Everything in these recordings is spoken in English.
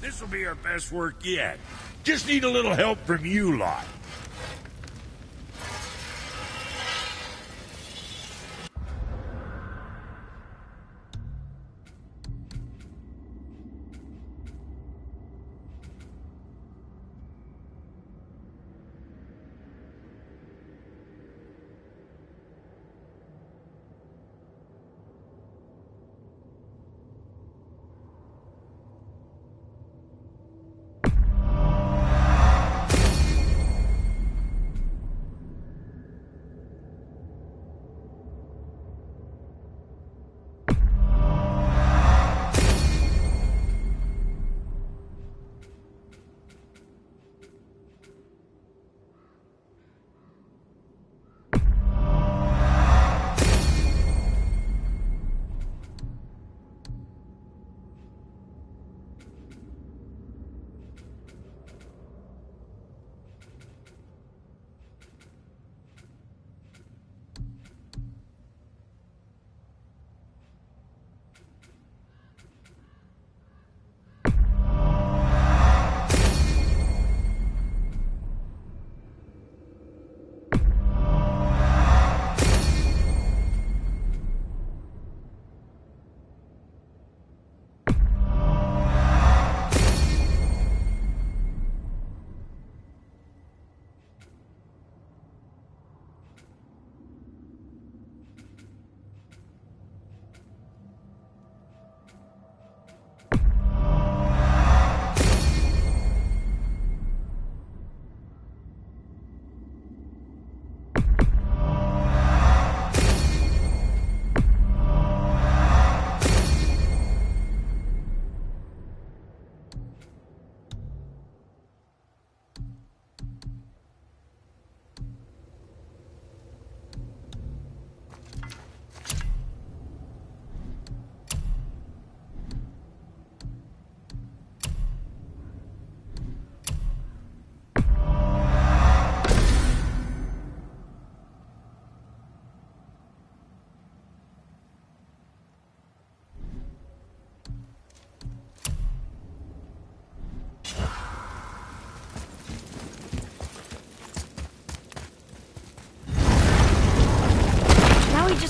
This'll be our best work yet. Just need a little help from you lot.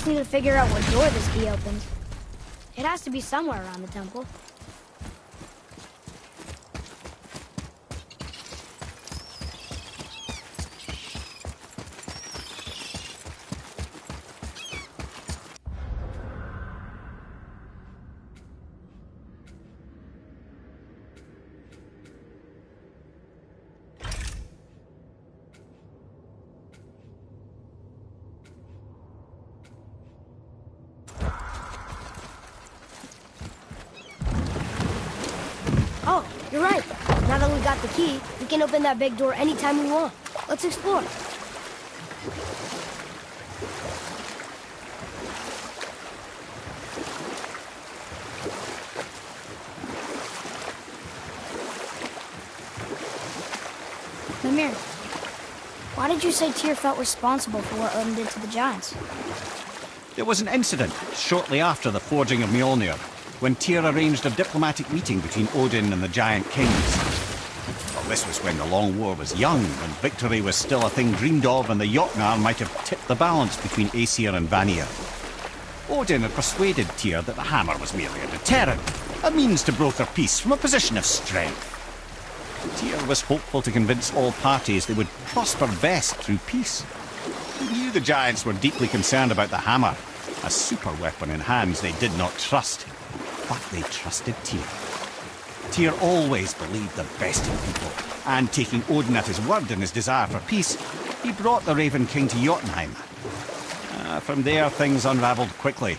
Need to figure out what door this key opens. It has to be somewhere around the temple. You're right. Now that we got the key, we can open that big door anytime we want. Let's explore. Mimir, why did you say Tyr felt responsible for what Odin did to the giants? There was an incident shortly after the forging of Mjolnir, when Tyr arranged a diplomatic meeting between Odin and the giant kings. Well, this was when the Long War was young, when victory was still a thing dreamed of, and the Jotnar might have tipped the balance between Aesir and Vanir. Odin had persuaded Tyr that the hammer was merely a deterrent, a means to broker peace from a position of strength. Tyr was hopeful to convince all parties they would prosper best through peace. He knew the giants were deeply concerned about the hammer, a super weapon in hands they did not trust. But they trusted Tyr. Tyr always believed the best in people, and taking Odin at his word in his desire for peace, he brought the Raven King to Jotunheim. From there, things unraveled quickly.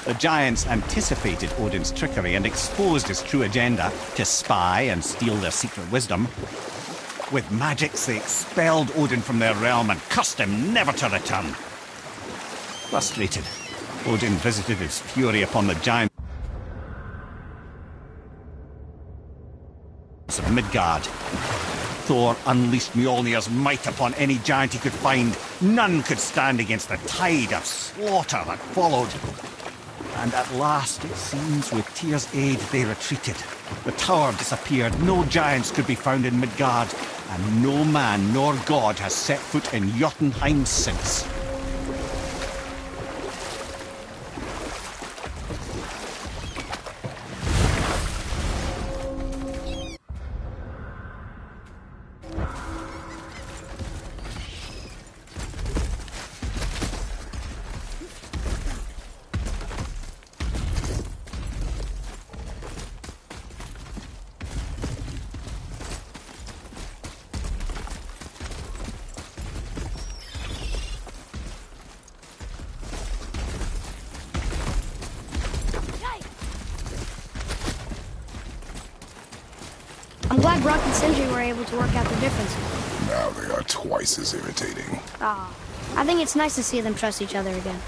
The giants anticipated Odin's trickery and exposed his true agenda to spy and steal their secret wisdom. With magics, they expelled Odin from their realm and cursed him never to return. Frustrated, Odin visited his fury upon the giants of Midgard. Thor unleashed Mjolnir's might upon any giant he could find. None could stand against the tide of slaughter that followed. And at last, it seems, with Tyr's aid, they retreated. The tower disappeared, no giants could be found in Midgard, and no man nor god has set foot in Jotunheim since. I'm glad Brock and Sindri were able to work out the difference. Now they are twice as irritating. I think it's nice to see them trust each other again.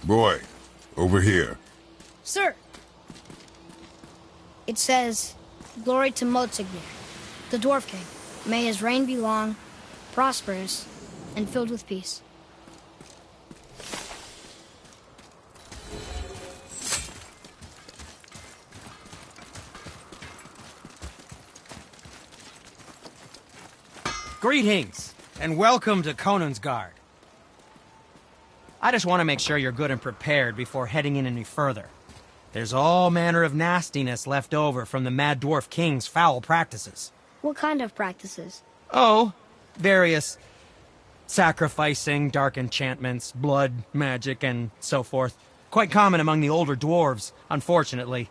Boy, over here. Sir! It says, "Glory to Motsignir, the Dwarf King. May his reign be long, prosperous, and filled with peace." Greetings, and welcome to Konungsgard. I just want to make sure you're good and prepared before heading in any further. There's all manner of nastiness left over from the Mad Dwarf King's foul practices. What kind of practices? Oh, various sacrificing, dark enchantments, blood, magic, and so forth. Quite common among the older dwarves, unfortunately.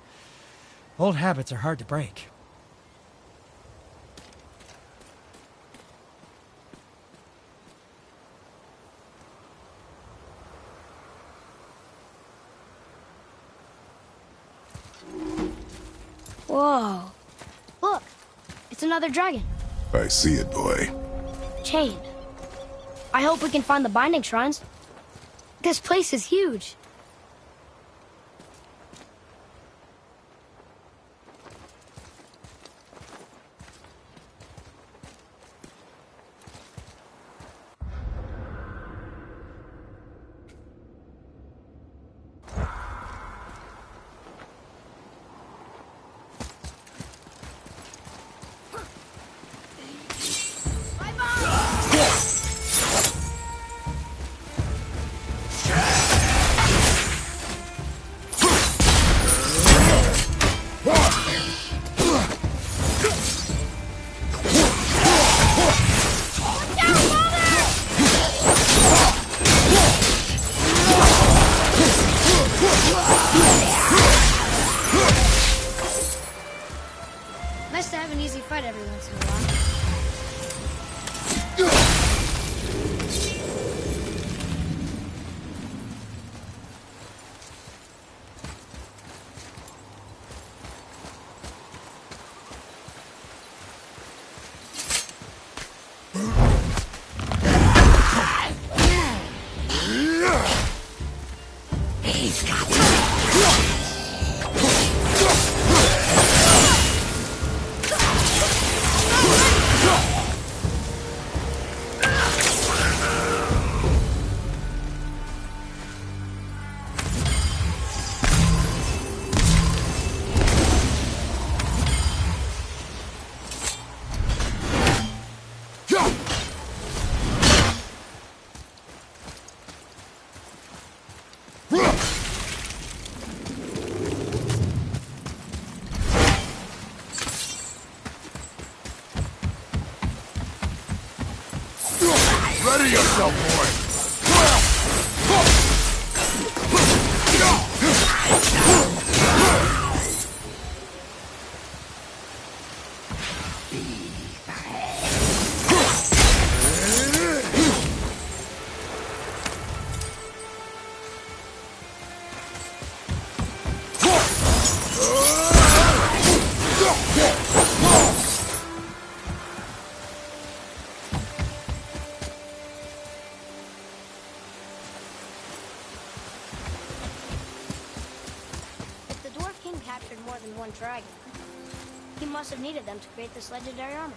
Old habits are hard to break. Whoa. Look, it's another dragon. I see it, boy. Chained. I hope we can find the binding shrines. This place is huge. Ready yourself, boy! If the Dwarf King captured more than one dragon, he must have needed them to create this legendary armor.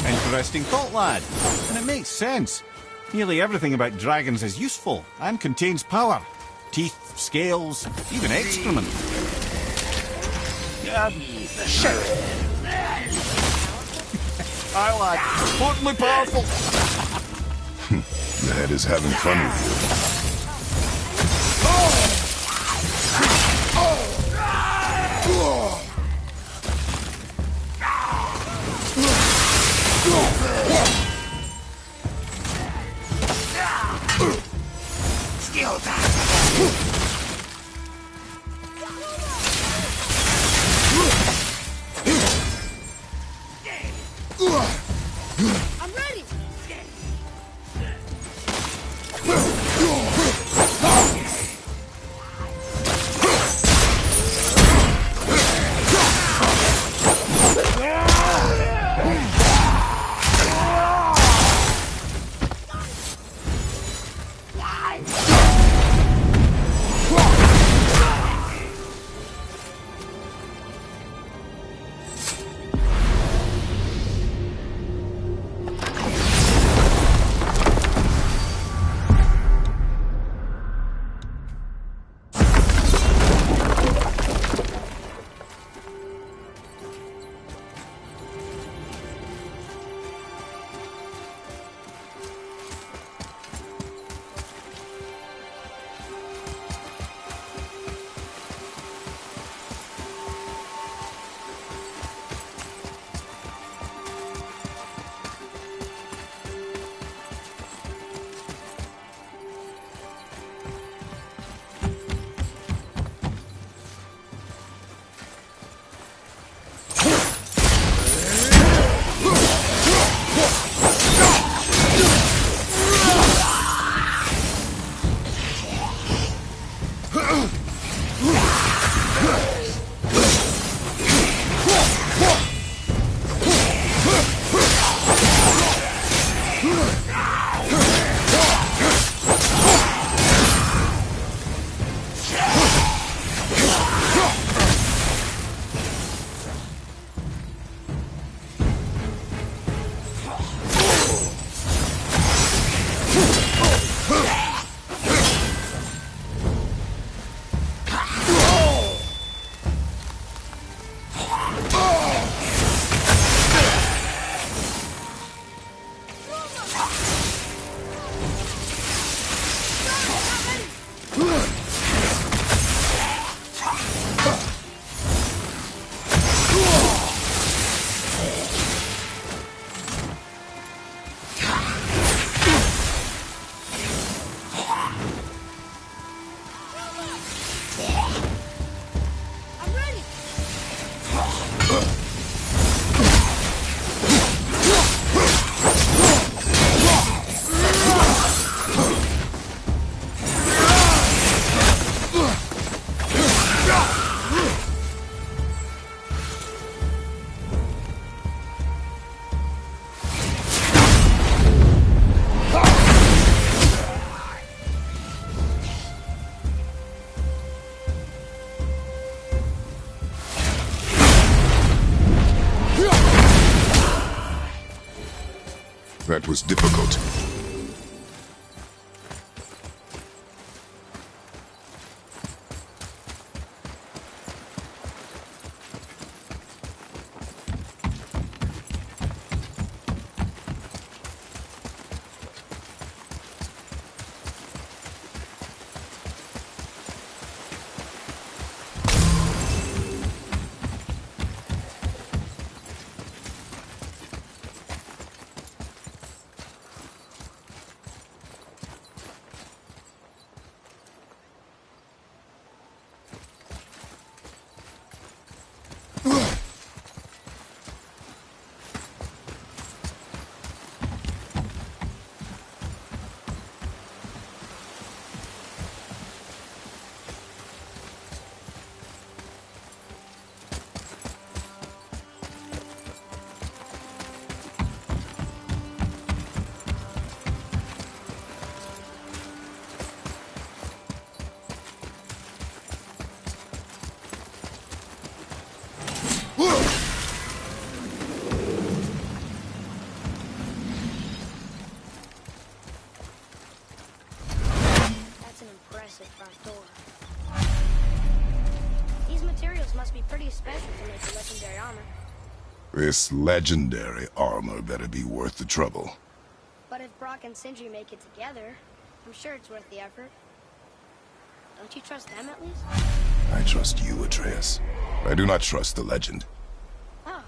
Interesting thought, lad. And it makes sense. Nearly everything about dragons is useful and contains power. Teeth, scales, even excrement. Shit! Aye, lad. Totally powerful. Ned is having fun with you. I'm ready! That was difficult. be pretty special to make a legendary armor. This legendary armor better be worth the trouble. But if Brock and Sindri make it together, I'm sure it's worth the effort. Don't you trust them at least? I trust you, Atreus. I do not trust the legend. Oh.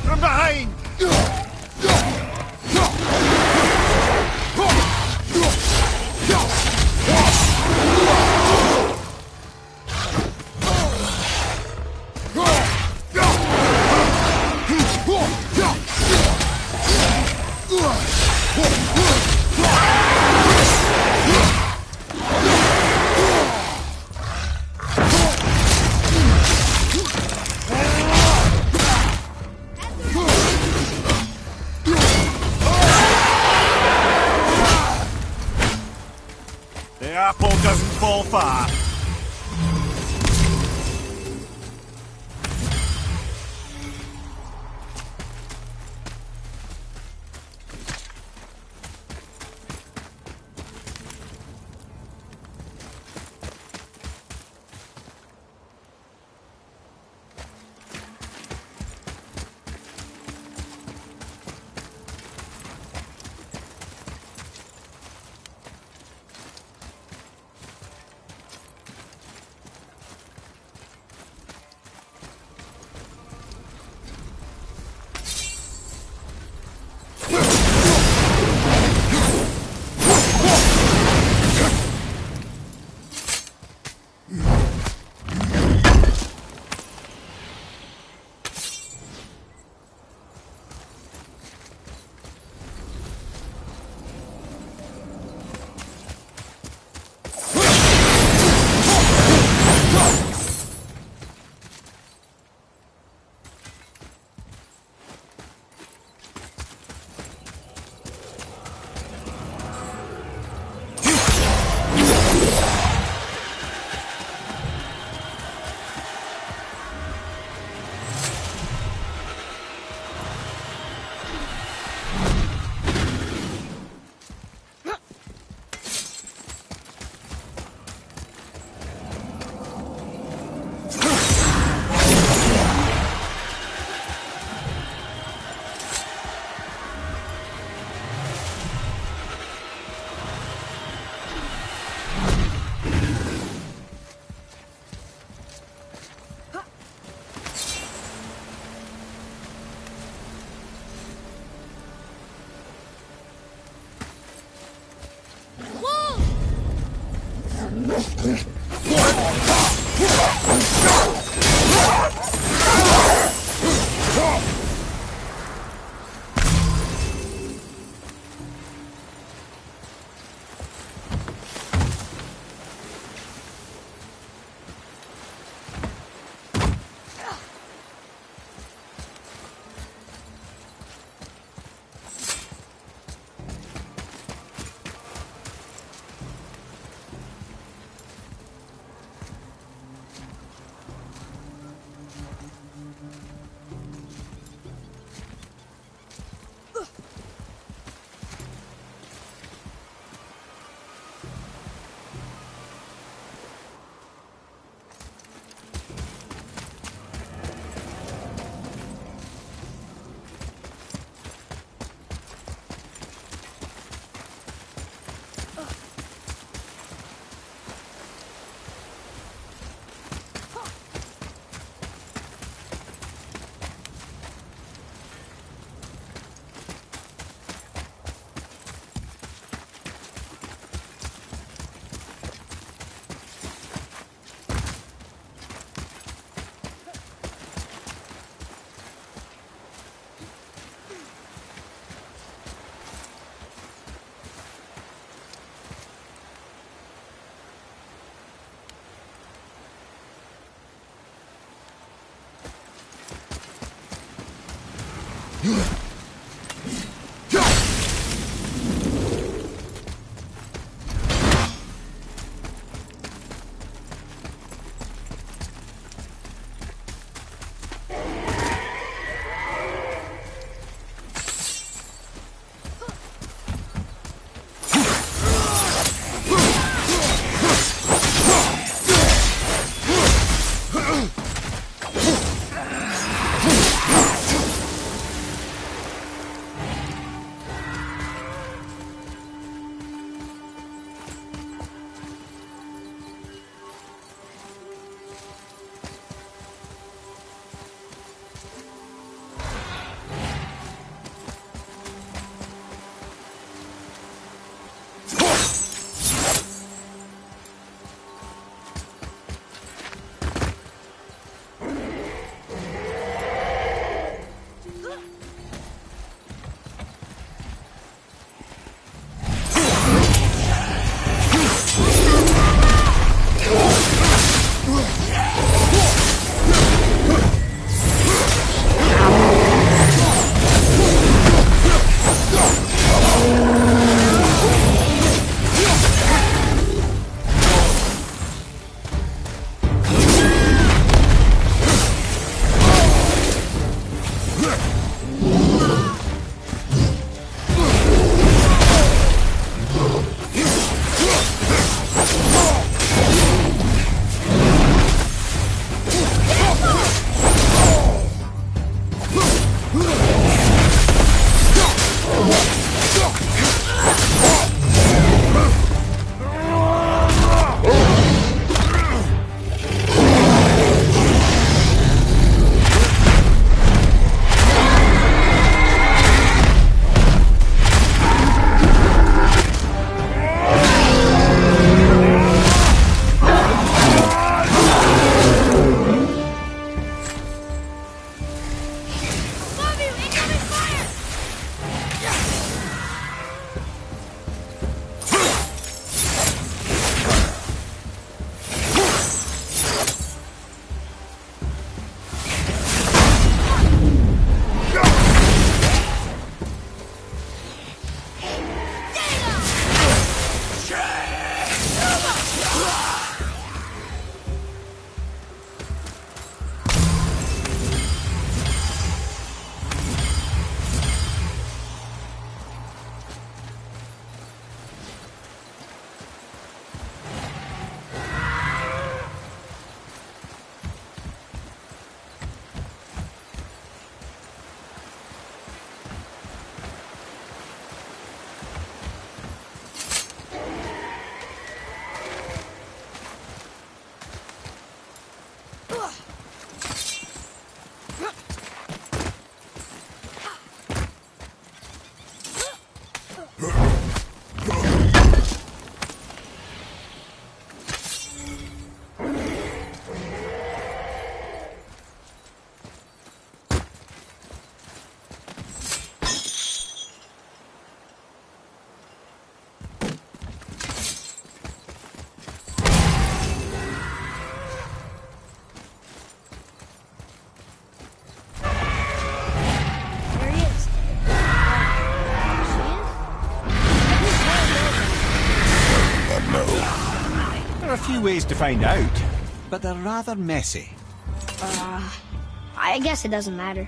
From behind! The apple doesn't fall far. Few ways to find out, but they're rather messy. I guess it doesn't matter.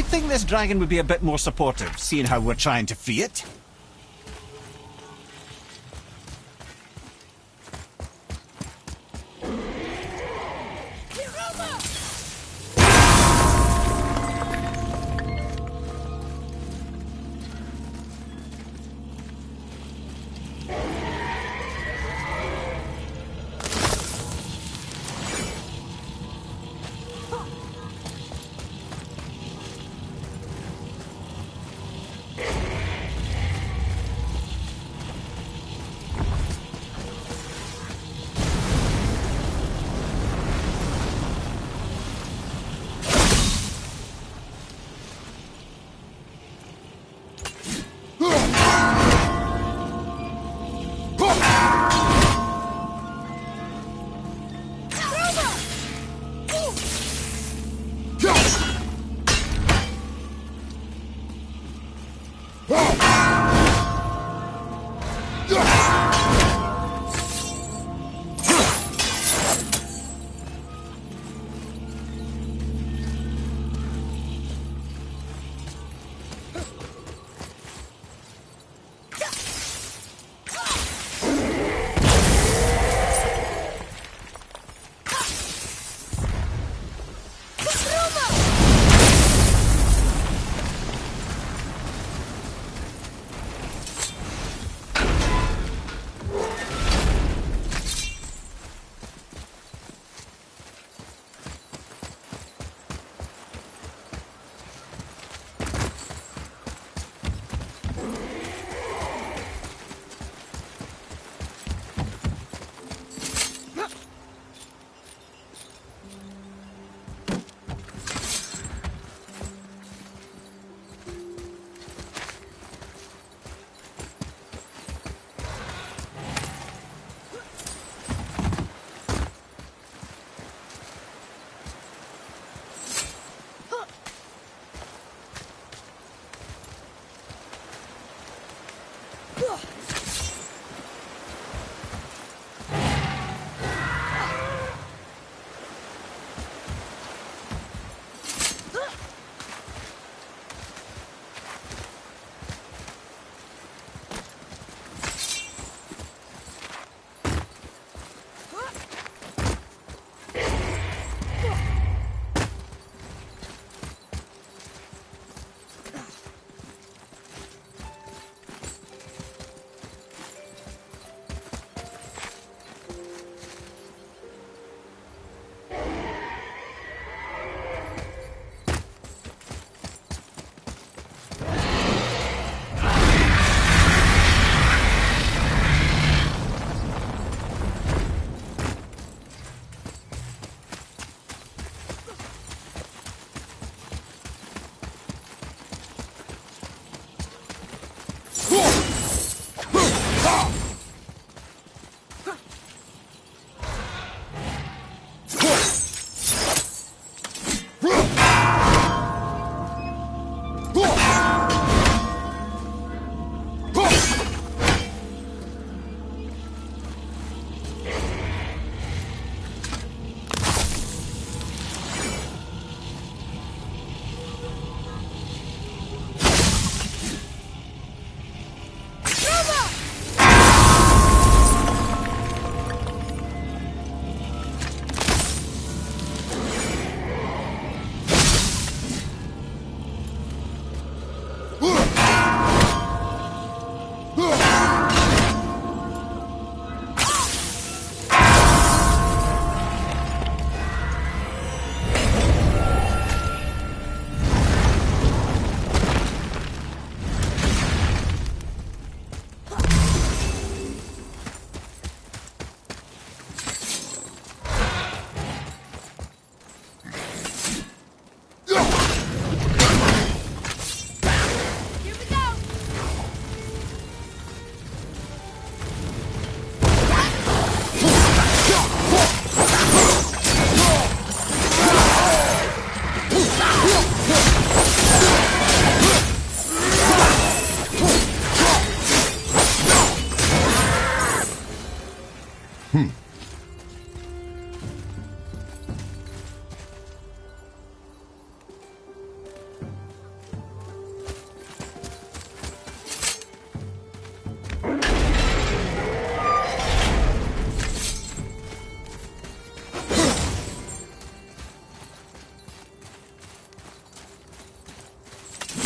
think this dragon would be a bit more supportive, seeing how we're trying to free it?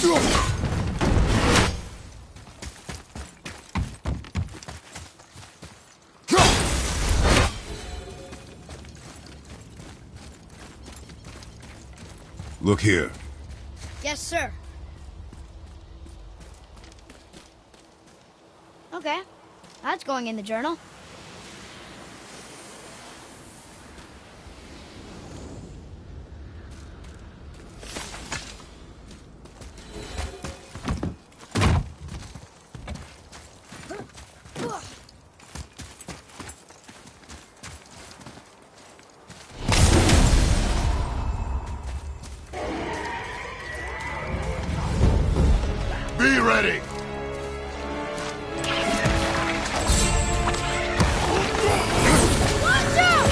Look here. Yes, sir. Okay. That's going in the journal. Be ready! Watch out!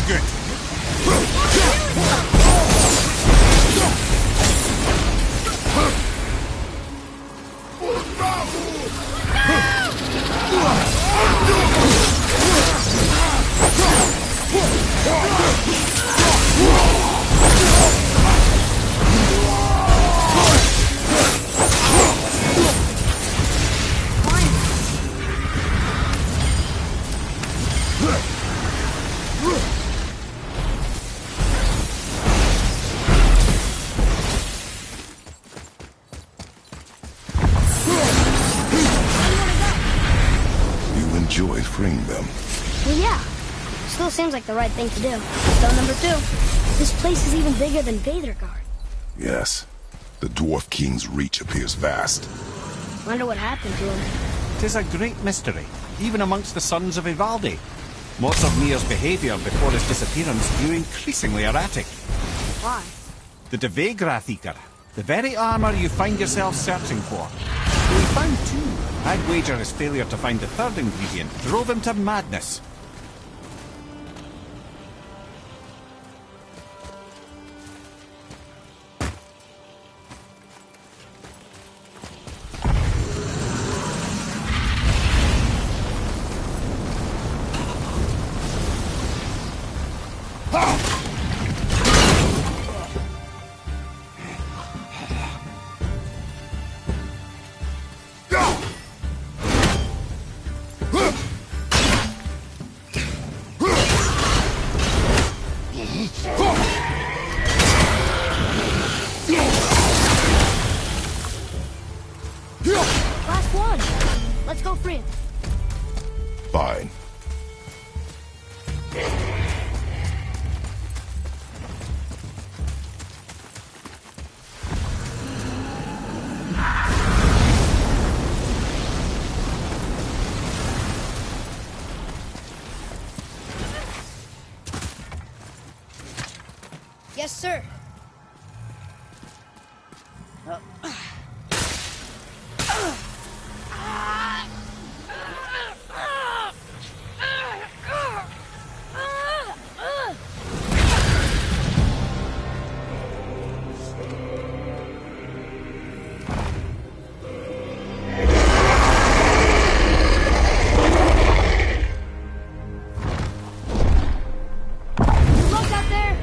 good. You enjoy freeing them. Well, yeah. Still seems like the right thing to do. So number 2. This place is even bigger than Veidrgard. Yes. The Dwarf King's reach appears vast. Wonder what happened to him. Tis a great mystery, even amongst the sons of Ivaldi. Most of Mir's behaviour before his disappearance grew increasingly erratic. Why? The Devegrathikar, the very armour you find yourself searching for. Though he found 2. I'd wager his failure to find the 3rd ingredient drove him to madness. Last one. Let's go free him. Fine. Yes, sir. Look out there!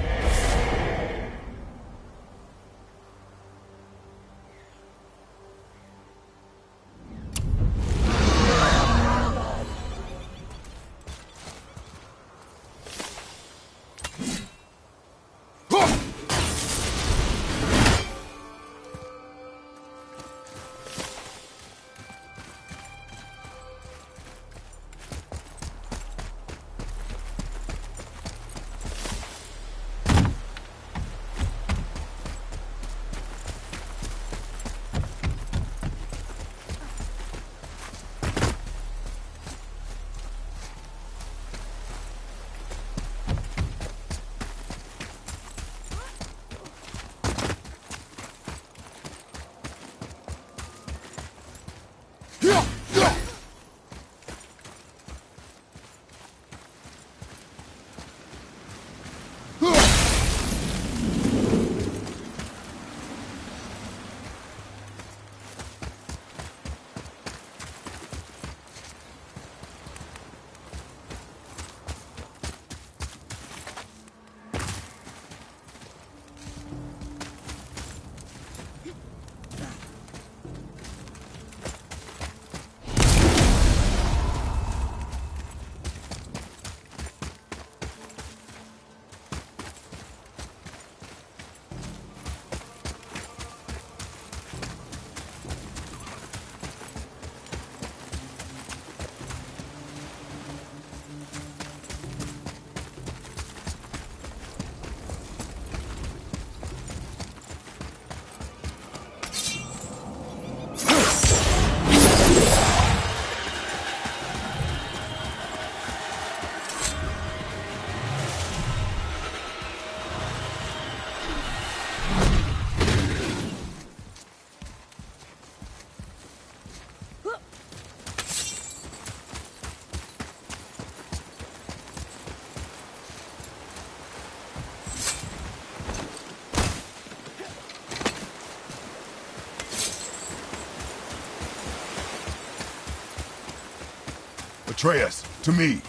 Atreus, to me.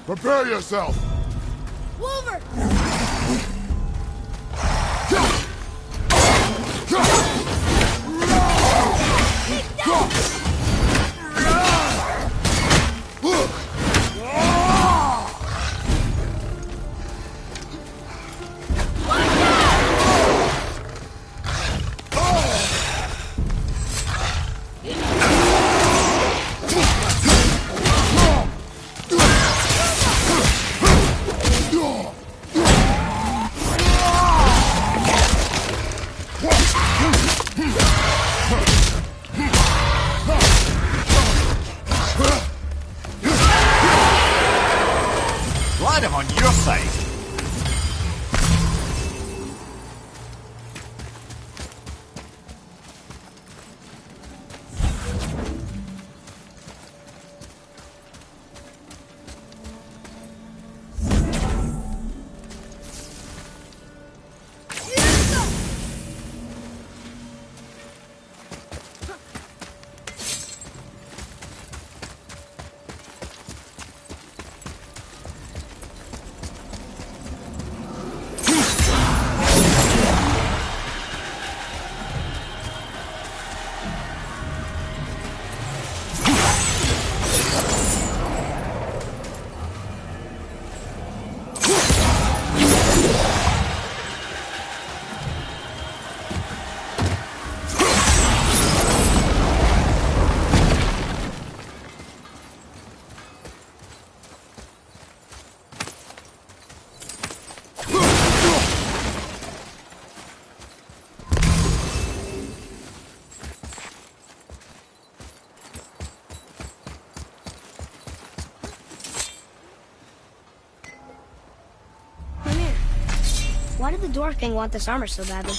Prepare yourself! Wolver! Glad I'm on your side. Why did the Dwarf King want this armor so badly?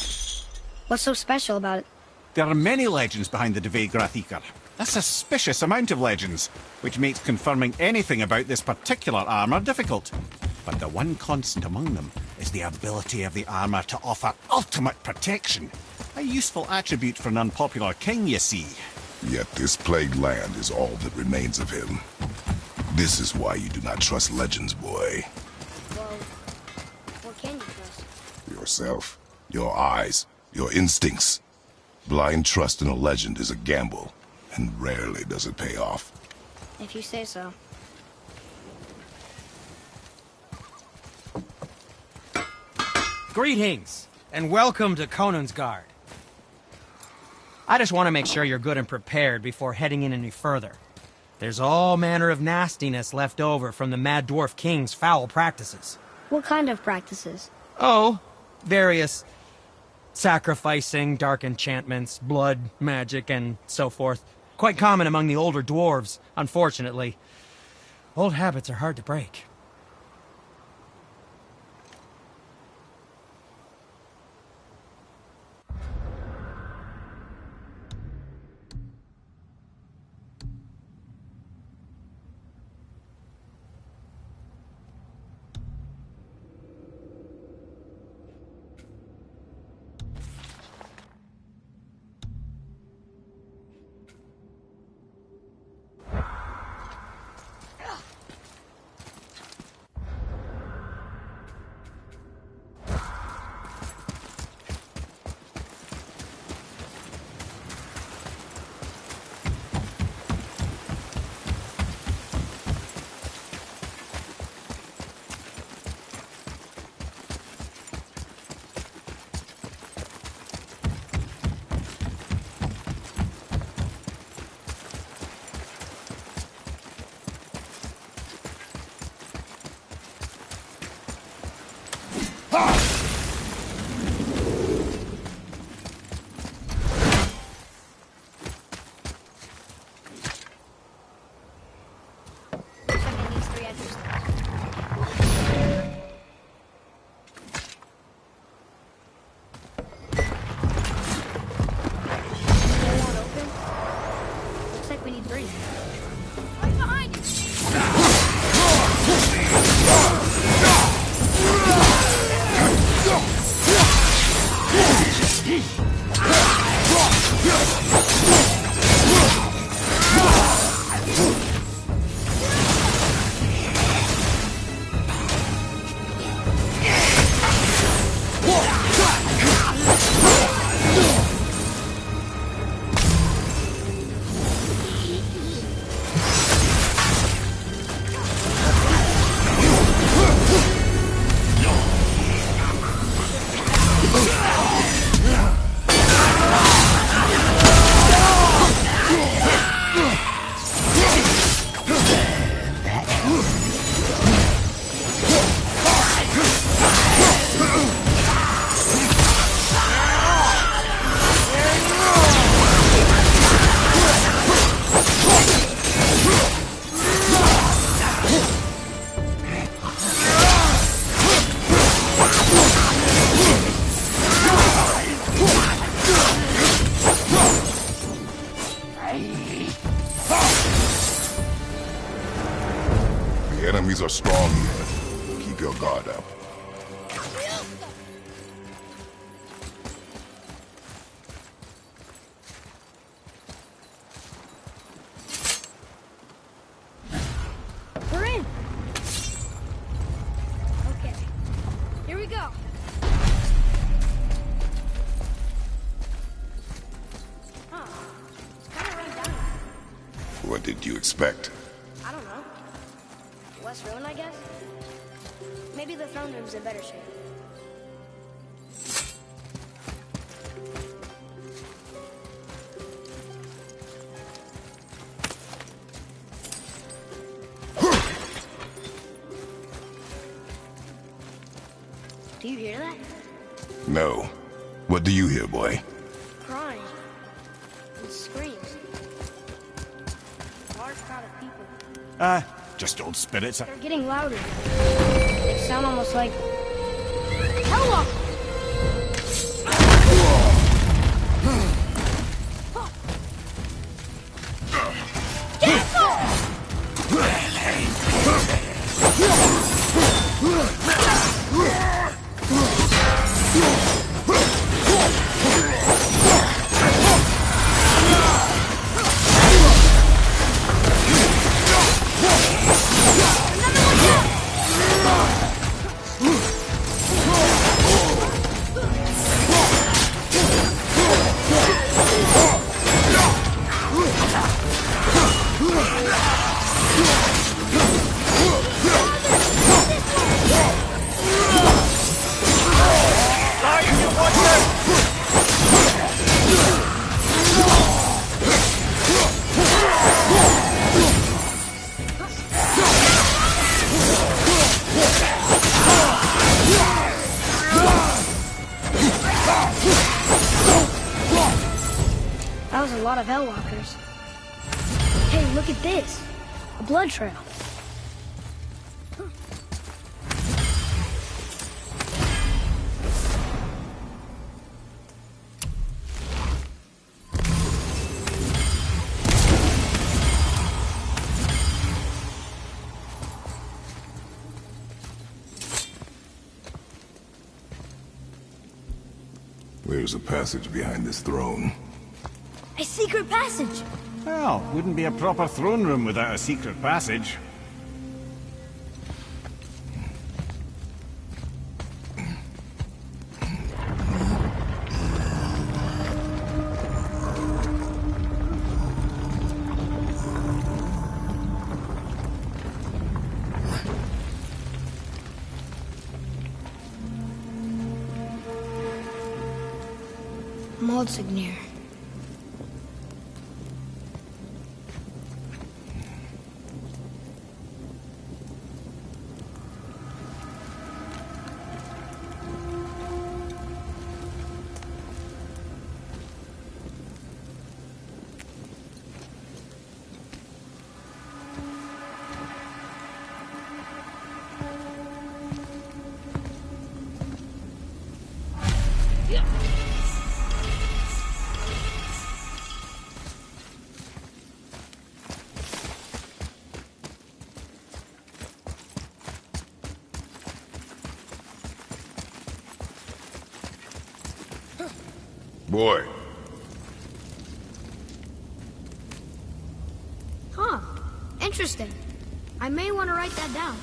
What's so special about it? There are many legends behind the Dve Grathikar. A suspicious amount of legends, which makes confirming anything about this particular armor difficult. But the one constant among them is the ability of the armor to offer ultimate protection. A useful attribute for an unpopular king, you see. Yet this plagued land is all that remains of him. This is why you do not trust legends, boy. Well, what can you trust? Yourself, your eyes, your instincts. Blind trust in a legend is a gamble, and rarely does it pay off. If you say so. Greetings, and welcome to Conan's Guard. I just want to make sure you're good and prepared before heading in any further. There's all manner of nastiness left over from the Mad Dwarf King's foul practices. What kind of practices? Oh, various sacrificing, dark enchantments, blood, magic, and so forth. Quite common among the older dwarves, unfortunately. Old habits are hard to break. Checking these 3 entrances. They won't open? Looks like we need 3. Right behind you! The enemies are strong here. Keep your guard up. We're in! Okay, here we go. Huh, it's kind of run down. What did you expect? I don't know. Less ruin, I guess? Maybe the throne room's in better shape. Do you hear that? No. What do you hear, boy? Crying. And screams. A large crowd of people. Just old spirits. They're getting louder. They sound almost like... Hella! That was a lot of Hellwalkers. Hey, look at this. A blood trail. There's a passage behind this throne. A secret passage! Well, wouldn't be a proper throne room without a secret passage. Moldsignir. Boy, Huh. Interesting. I may want to write that down.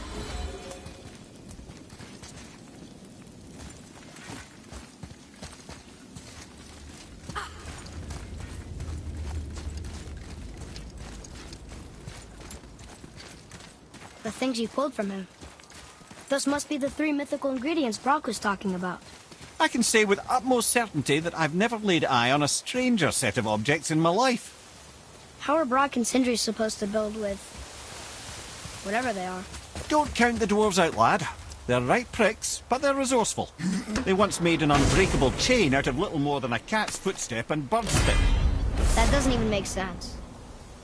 The things you pulled from him. Those must be the 3 mythical ingredients Brock was talking about. I can say with utmost certainty that I've never laid eye on a stranger set of objects in my life. How are Brock and Sindri supposed to build with... whatever they are? Don't count the dwarves out, lad. They're right pricks, but they're resourceful. They once made an unbreakable chain out of little more than a cat's footstep and bird spit. That doesn't even make sense.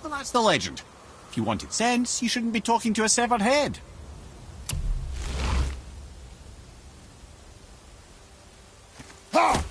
Well, that's the legend. If you wanted sense, you shouldn't be talking to a severed head. ha!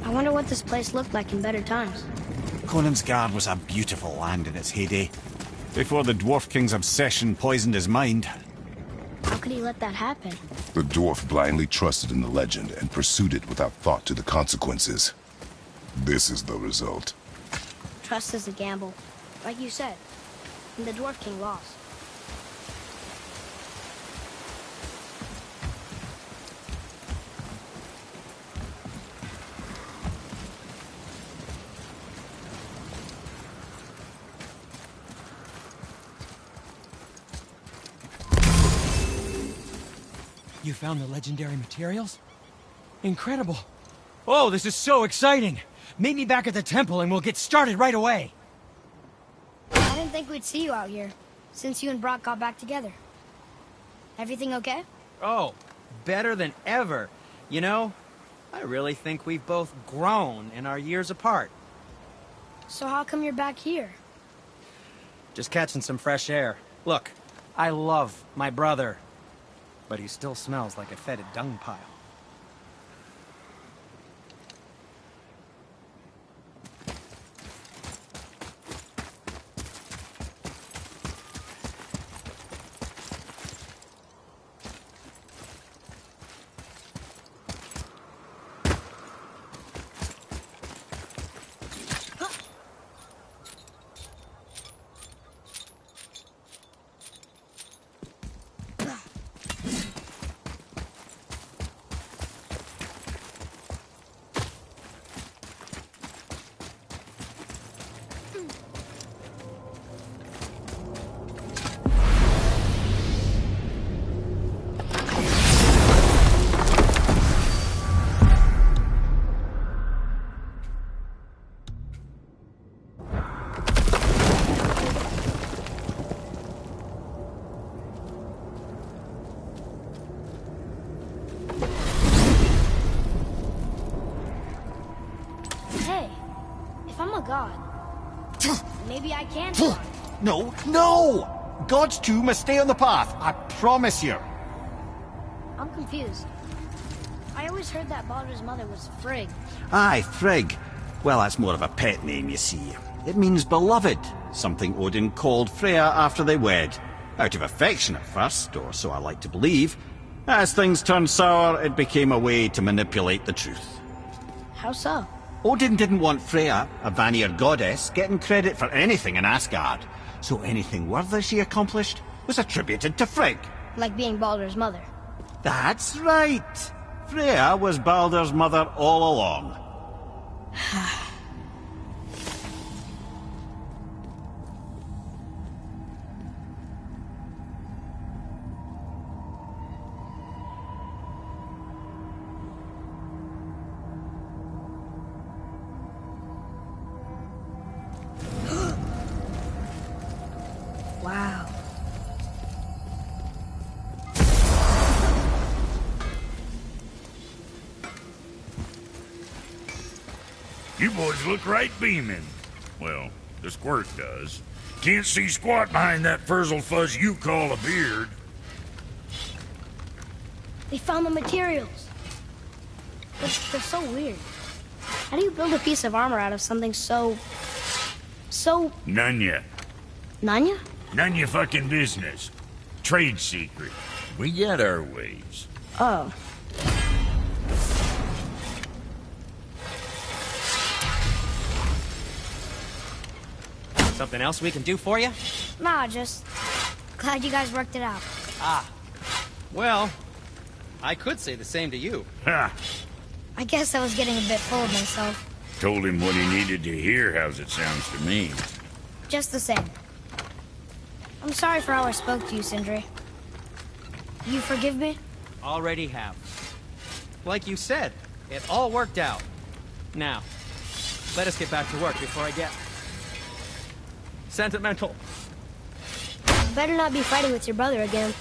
I wonder what this place looked like in better times. Conan's Guard was a beautiful land in its heyday, before the Dwarf King's obsession poisoned his mind. How could he let that happen? The dwarf blindly trusted in the legend and pursued it without thought to the consequences. This is the result. Trust is a gamble, like you said. And the Dwarf King lost. You found the legendary materials? Incredible. Oh, this is so exciting. Meet me back at the temple and we'll get started right away. I didn't think we'd see you out here, since you and Brock got back together. Everything okay? Oh, better than ever. You know, I really think we've both grown in our years apart. So how come you're back here? Just catching some fresh air. Look, I love my brother, but he still smells like a fetid dung pile. Hey, if I'm a god, maybe I can fly. No, no! Gods too must stay on the path, I promise you. I'm confused. I always heard that Baldur's mother was Frigg. Aye, Frigg. Well, that's more of a pet name, you see. It means beloved, something Odin called Freya after they wed. Out of affection at first, or so I like to believe. As things turned sour, it became a way to manipulate the truth. How so? Odin didn't want Freya, a Vanir goddess, getting credit for anything in Asgard. So anything worthy she accomplished was attributed to Frigg. Like being Baldur's mother. That's right. Freya was Baldur's mother all along. Wow. You boys look right beaming. Well, the squirt does. Can't see squat behind that frizzle fuzz you call a beard. They found the materials. They're so weird. How do you build a piece of armor out of something so... None ya. Nanya? None ya fucking business. Trade secret. We got our ways. Oh. Something else we can do for you? Nah, just... glad you guys worked it out. Ah. Well, I could say the same to you. Ha! I guess I was getting a bit full of myself. Told him what he needed to hear, how's it sounds to me. Just the same. I'm sorry for how I spoke to you, Sindri. You forgive me? Already have. Like you said, it all worked out. Now, let us get back to work before I get... sentimental. Better not be fighting with your brother again.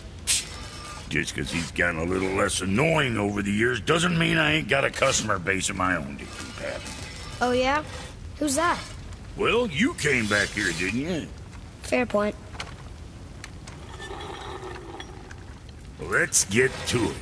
Just 'cause he's gotten a little less annoying over the years doesn't mean I ain't got a customer base of my own to keep having. Oh yeah? Who's that? Well, you came back here, didn't you? Fair point. Let's get to it.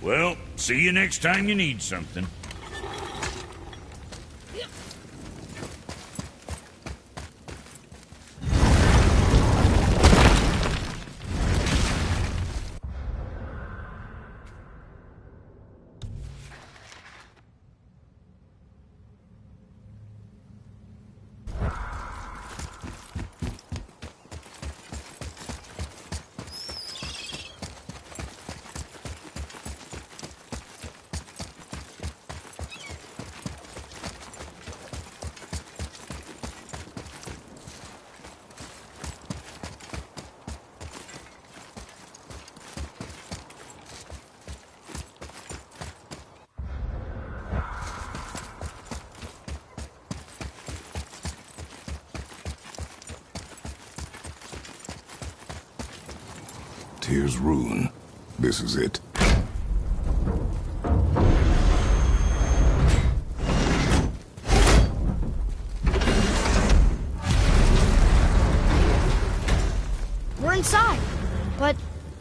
Well, see you next time you need something. Tyr's Rune. This is it. We're inside. But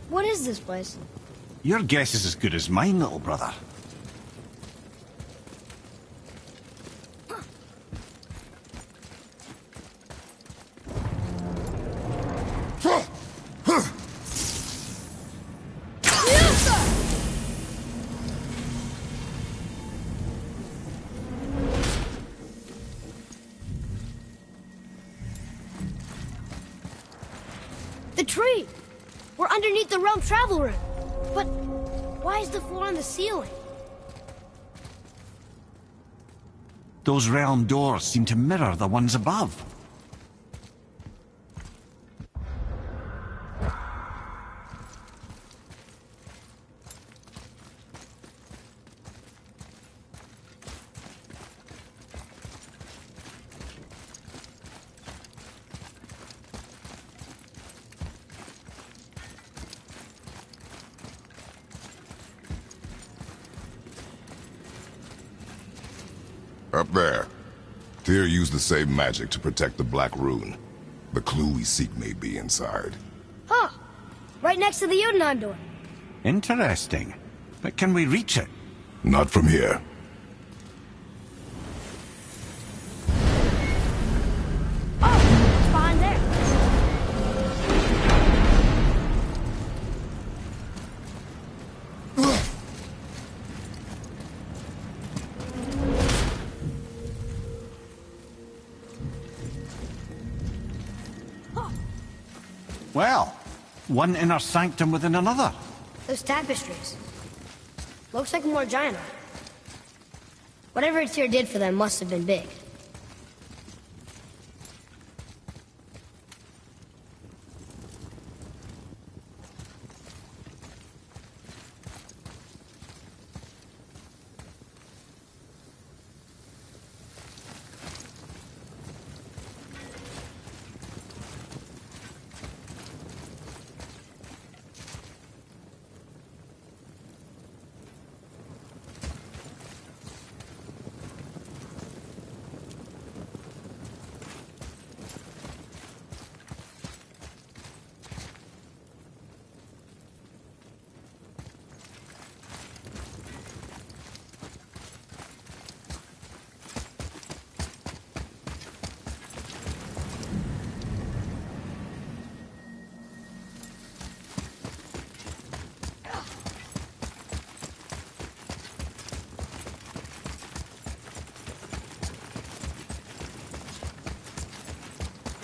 what is this place? Your guess is as good as mine, little brother. The tree! We're underneath the realm travel room. But why is the floor on the ceiling? Those realm doors seem to mirror the ones above. Up there. Tyr used the same magic to protect the Black Rune. The clue we seek may be inside. Huh. Right next to the Jotunheim door. Interesting. But can we reach it? Not from here. Oh, it's behind there. Well, one inner sanctum within another. Those tapestries. Looks like more giant art. Whatever Tyr did for them must have been big.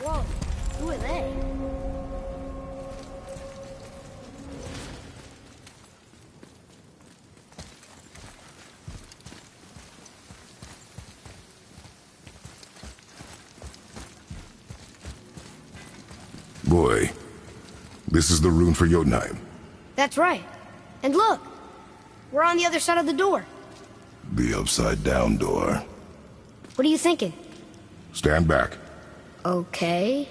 Whoa, who are they? Boy, this is the rune for Jotunheim. That's right. And look, we're on the other side of the door. The upside-down door. What are you thinking? Stand back. Okay.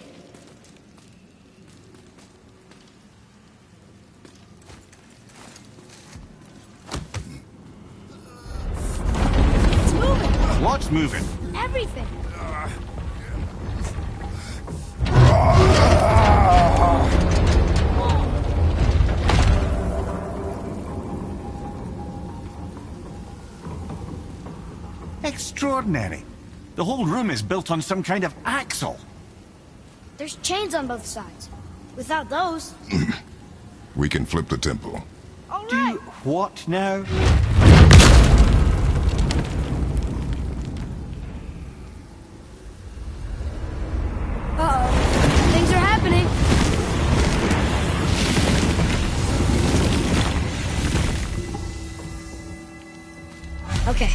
It's moving! What's moving? Everything! Extraordinary. The whole room is built on some kind of axle. There's chains on both sides. Without those... We can flip the temple. All Do right. what now? Uh-oh. Things are happening. Okay.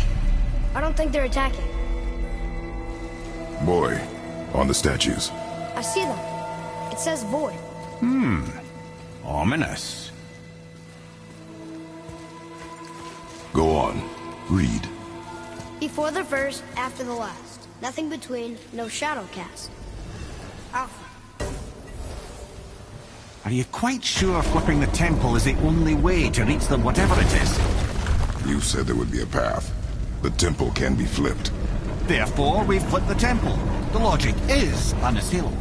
I don't think they're attacking. Boy, on the statues. I see them. It says void. Ominous. Go on. Read. Before the first, after the last. Nothing between, no shadow cast. Alpha. Are you quite sure flipping the temple is the only way to reach them, whatever it is? You said there would be a path. The temple can be flipped. Therefore, we flip the temple. The logic is unassailable.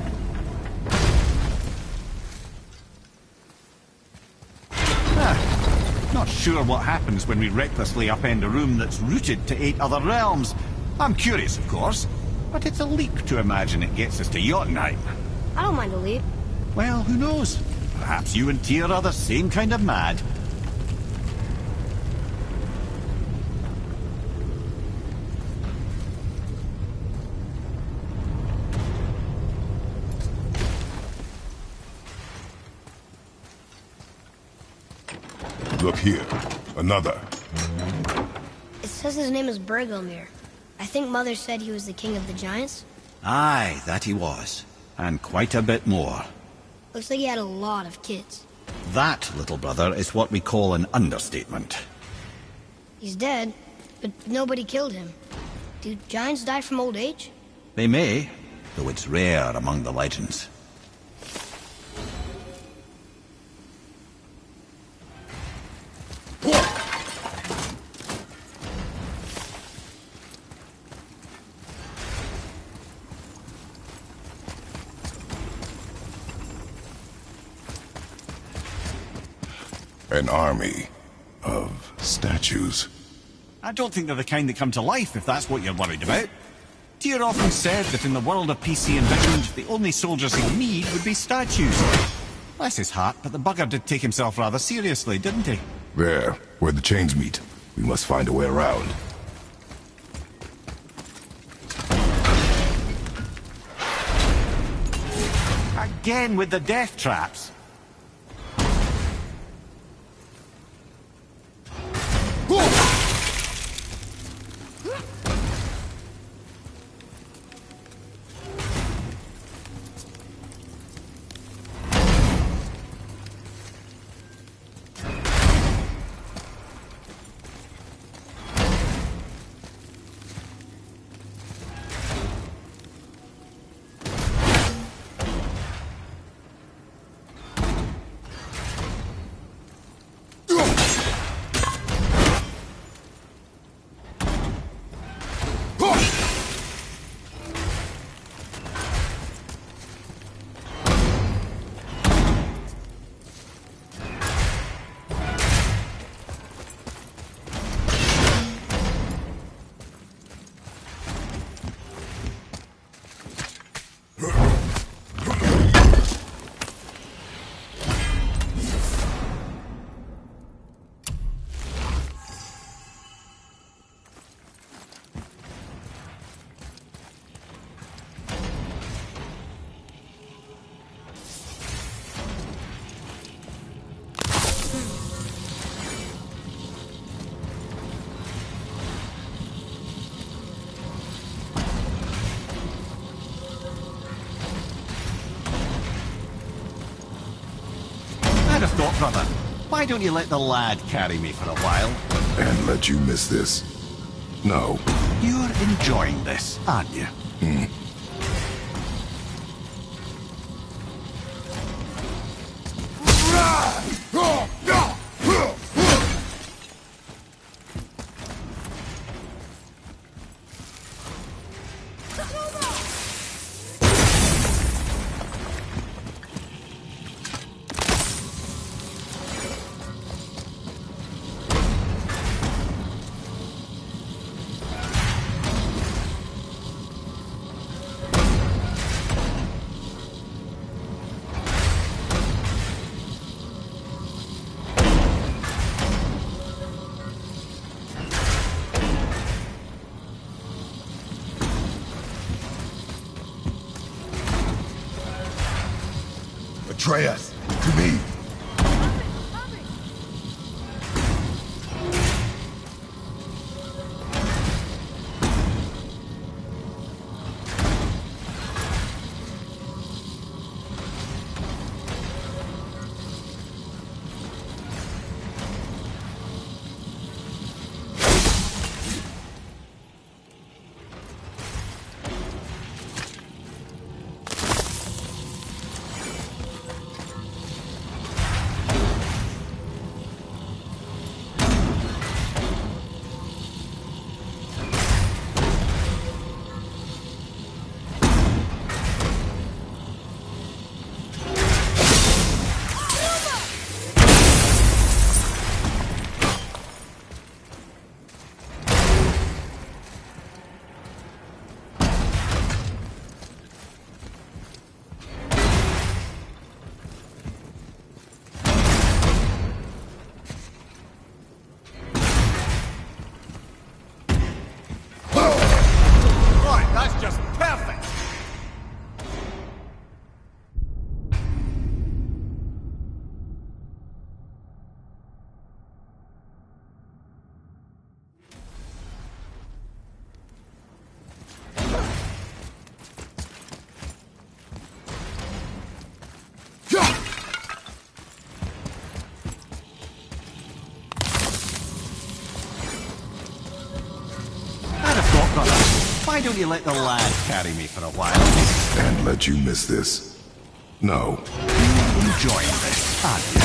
Not sure what happens when we recklessly upend a room that's rooted to 8 other realms. I'm curious, of course, but it's a leap to imagine it gets us to Jotunheim. I don't mind a leap. Well, who knows? Perhaps you and Tyr are the same kind of mad. Look here. Another. It says his name is Bergelmir. I think Mother said he was the king of the giants. Aye, that he was. And quite a bit more. Looks like he had a lot of kids. That, little brother, is what we call an understatement. He's dead, but nobody killed him. Do giants die from old age? They may, though it's rare among the legends. An army of statues. I don't think they're the kind that come to life, if that's what you're worried about. Tyr often said that in the world of PC and Vikings, the only soldiers he'd need would be statues. Bless his heart, but the bugger did take himself rather seriously, didn't he? There, where the chains meet. We must find a way around. Again with the death traps. I'd have thought, brother, why don't you let the lad carry me for a while? And let you miss this? No. You're enjoying this, aren't you? Atreus, to me. Right, that's just perfect! I'd have thought, brother. Why don't you let the lad carry me for a while? And let you miss this? No. Enjoying this, aren't you?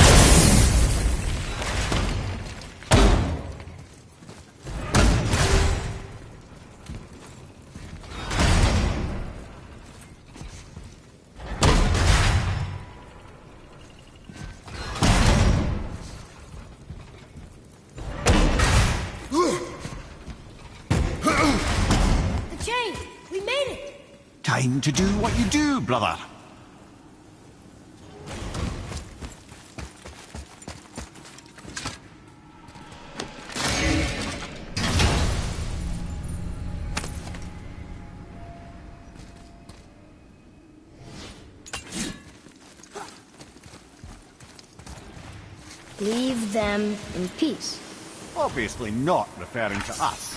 The chain! We made it! Time to do what you do, brother. Leave them in peace. Obviously not referring to us.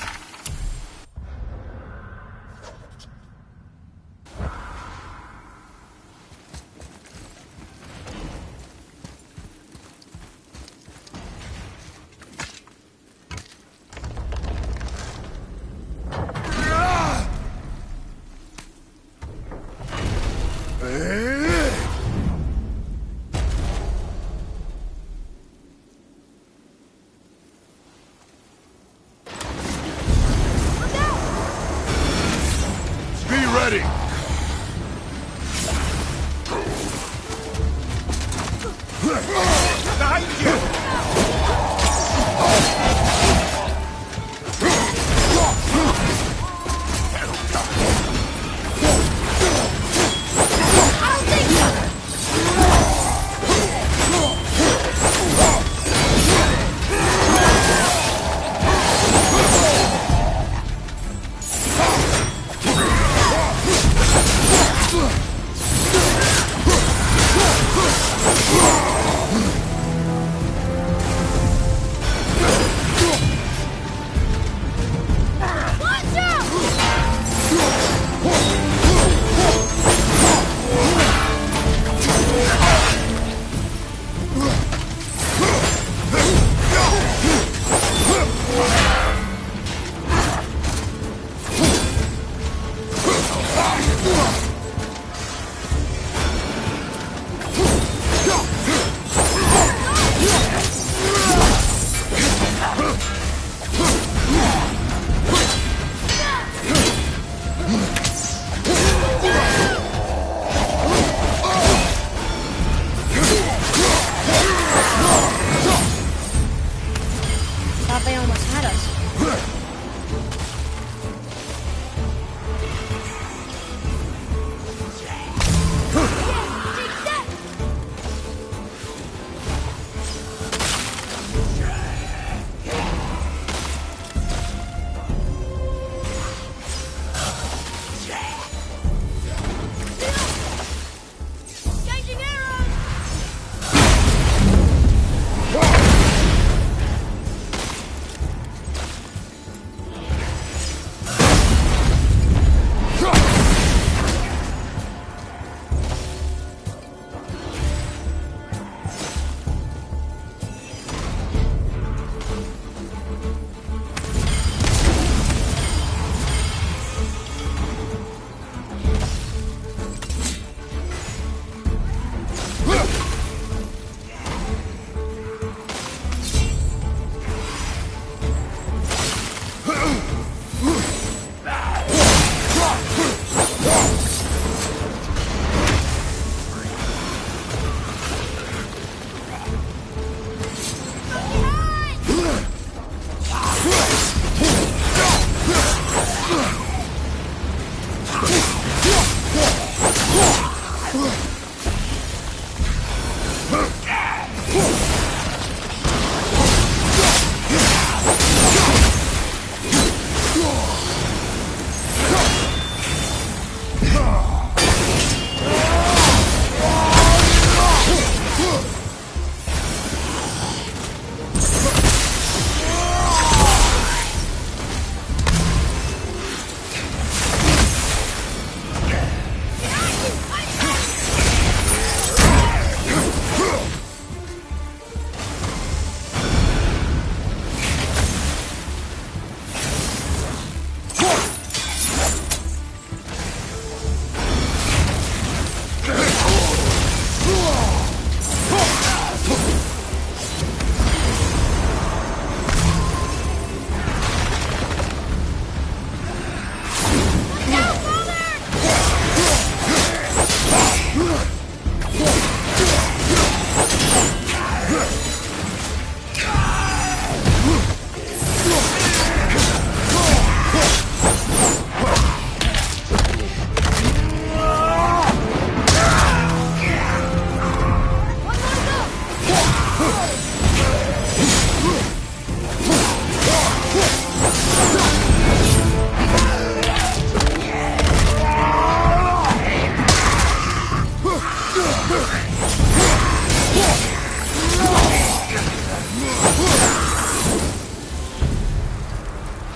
Be ready! Behind you! I'll take you!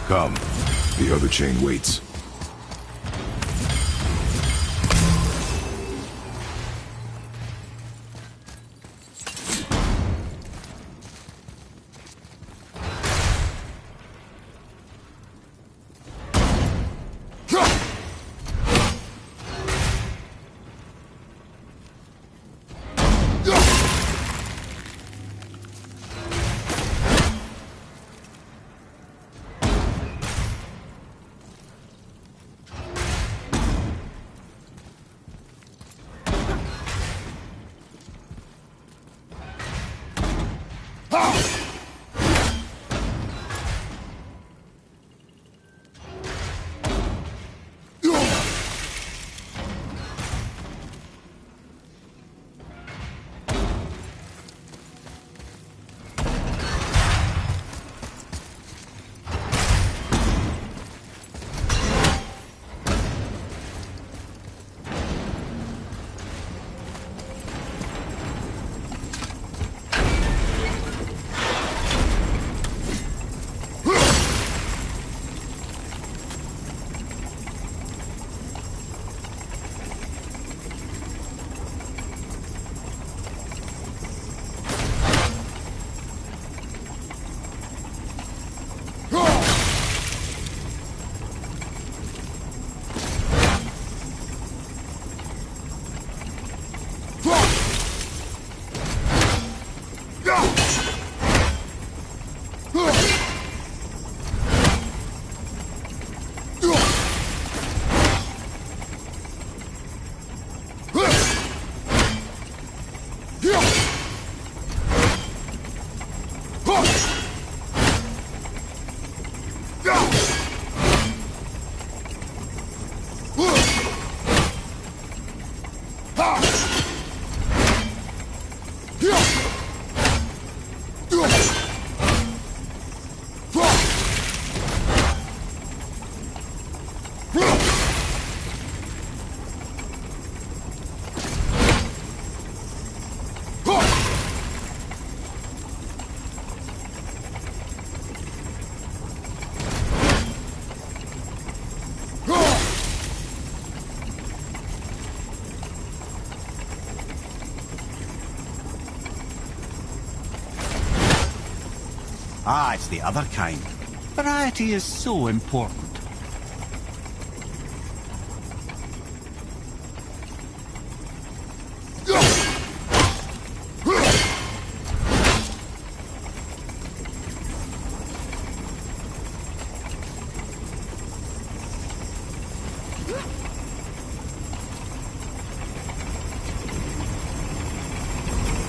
Come. The other chain waits. Ah, it's the other kind. Variety is so important.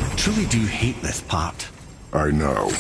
I truly do hate this part. I know.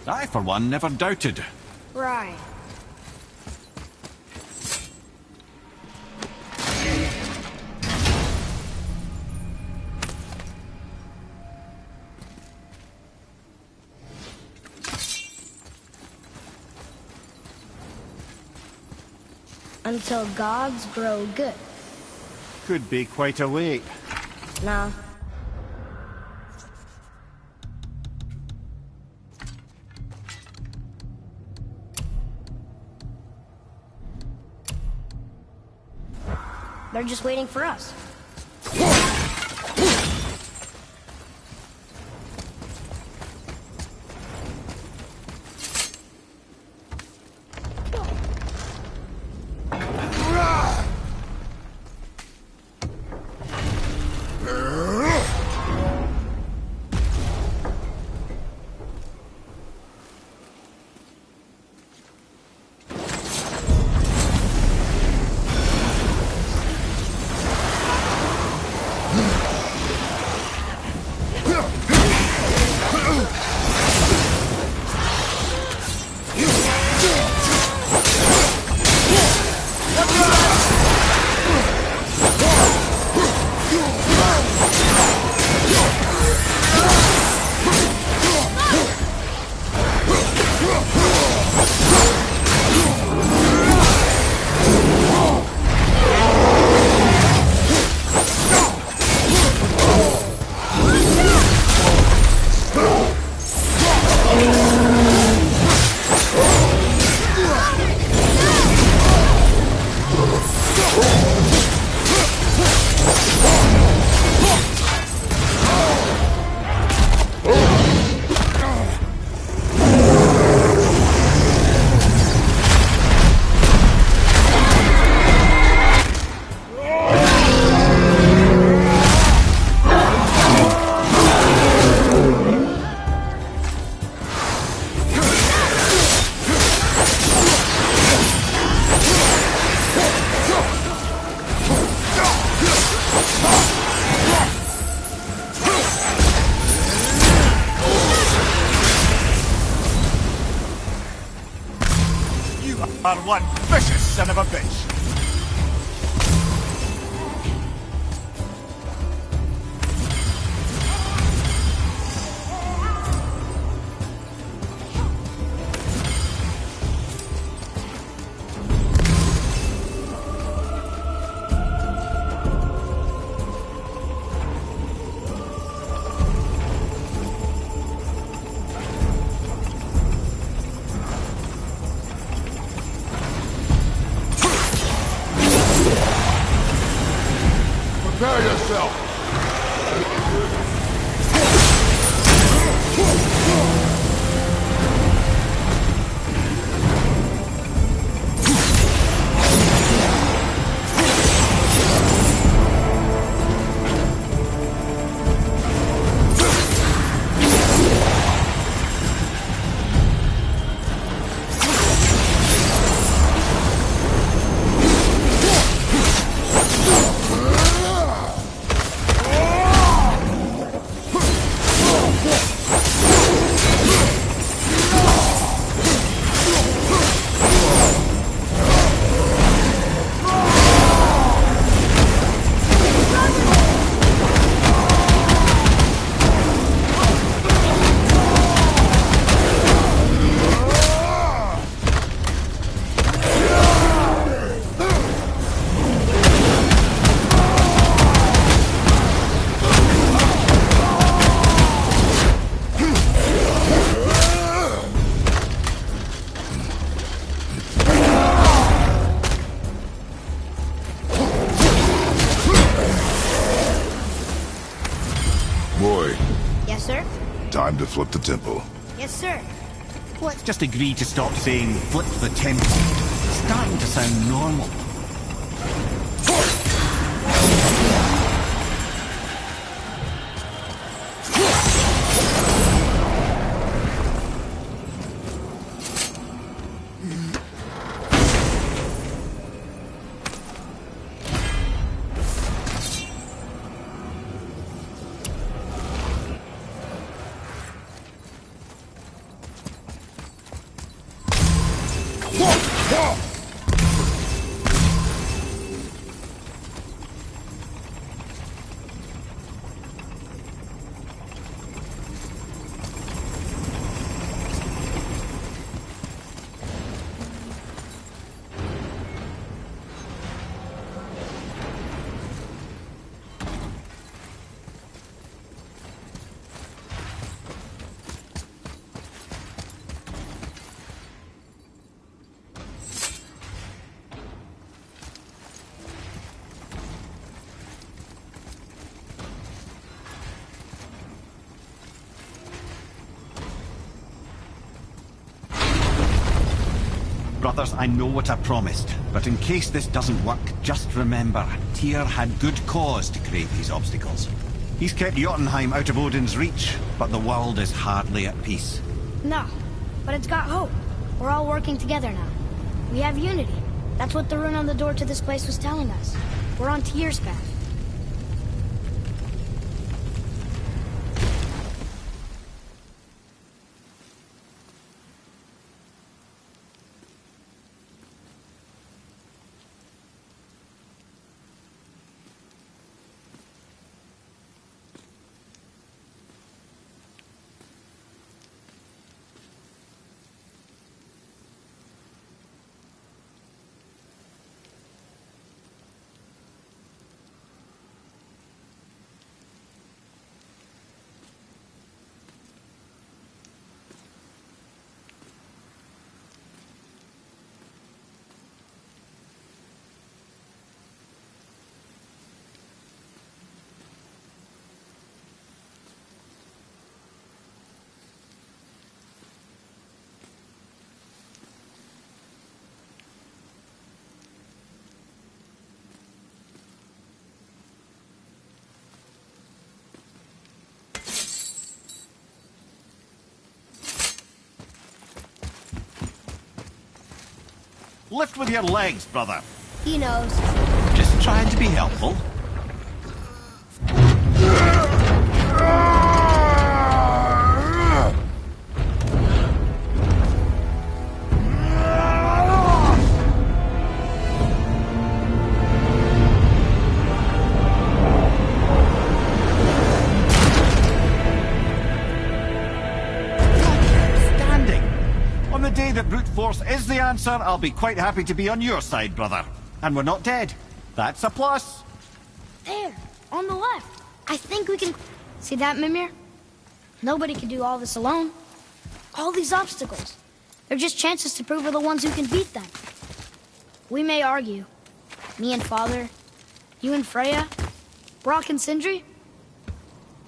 I, for one, never doubted. Right. Until gods grow good. Could be quite a wait. Nah. They're just waiting for us. Are one vicious son of a bitch. Prepare yourself! Boy, Yes, sir? time to flip the temple. Yes, sir. Let's just agree to stop saying flip the temple. It's starting to sound normal. brothers, I know what I promised. But in case this doesn't work, just remember, Tyr had good cause to create these obstacles. He's kept Jotunheim out of Odin's reach, but the world is hardly at peace. No, but it's got hope. We're all working together now. We have unity. That's what the rune on the door to this place was telling us. We're on Tyr's path. Lift with your legs, brother. He knows. Just trying to be helpful. Is the answer, I'll be quite happy to be on your side, brother. And we're not dead. That's a plus. There, on the left. I think we can... See that, Mimir? Nobody can do all this alone. All these obstacles. They're just chances to prove we're the ones who can beat them. We may argue. Me and Father, you and Freya, Brock and Sindri.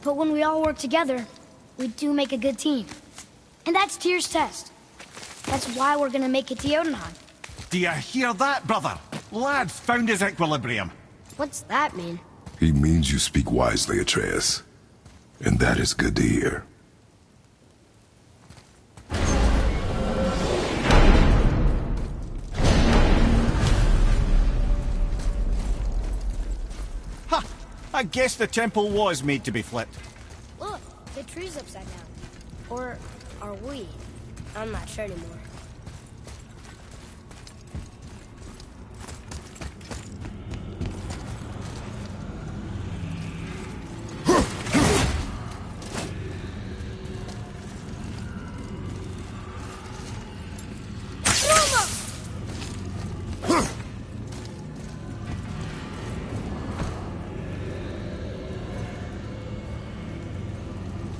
But when we all work together, we do make a good team. And that's Tyr's test. That's why we're gonna make it to Jotunheim. Do you hear that, brother? Lad's found his equilibrium. What's that mean? He means you speak wisely, Atreus. And that is good to hear. Ha! I guess the temple was made to be flipped. Look, the tree's upside down. Or are we? I'm not sure anymore.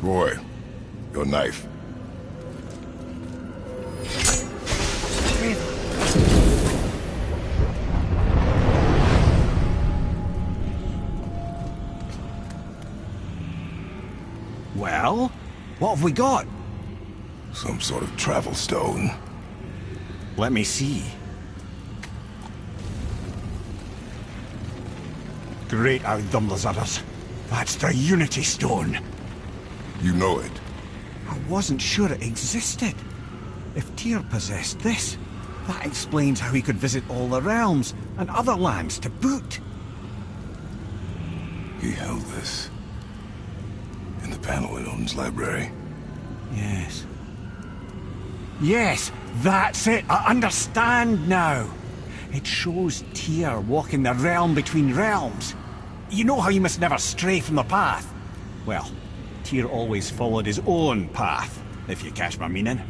Roy, your knife. Well, what have we got? Some sort of travel stone. Let me see. Great Outdumblers. That's the Unity Stone. You know it. I wasn't sure it existed. If Tyr possessed this, that explains how he could visit all the realms and other lands to boot. He held this in the panel in Odin's library. Yes. Yes, that's it. I understand now. It shows Tyr walking the realm between realms. You know how you must never stray from the path? Well, Tyr always followed his own path, if you catch my meaning.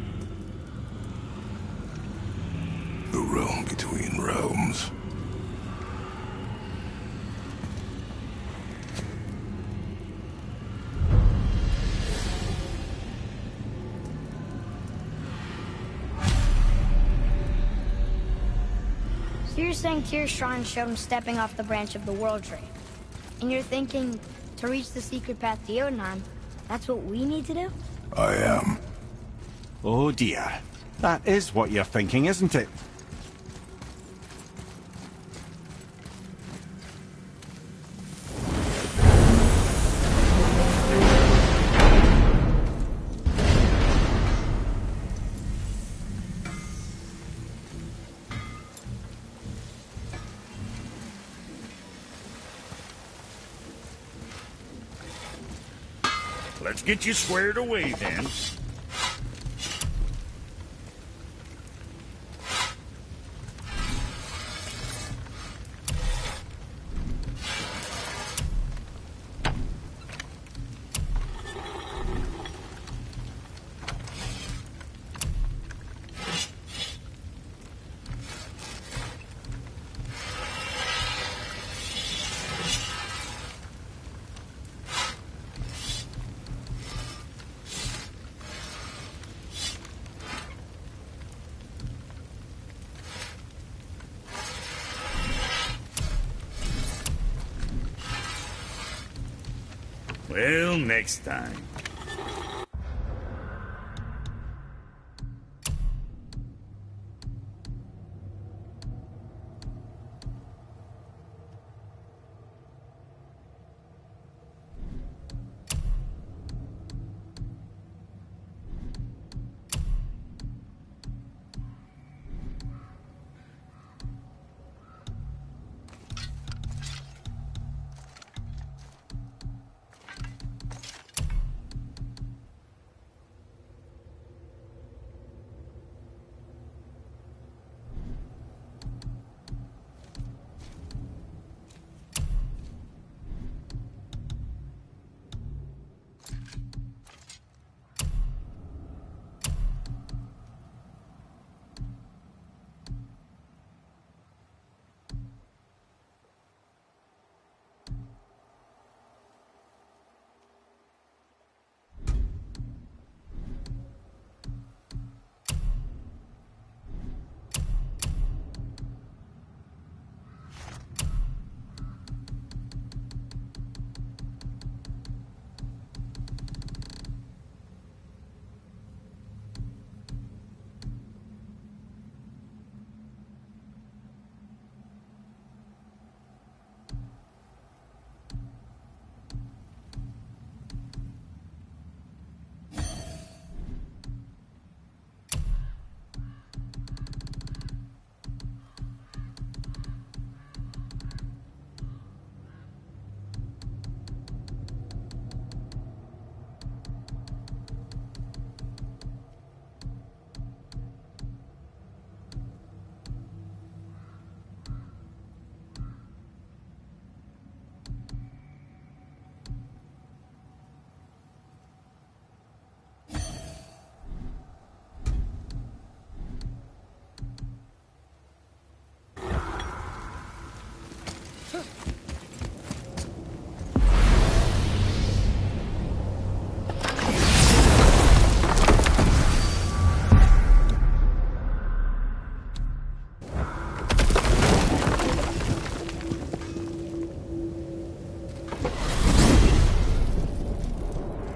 The realm between realms. So you're saying Tyr's shrine showed him stepping off the branch of the World Tree. And you're thinking, to reach the secret path to Jotunheim, that's what we need to do? I am. Oh dear. That is what you're thinking, isn't it? let's get you squared away then. Well, next time.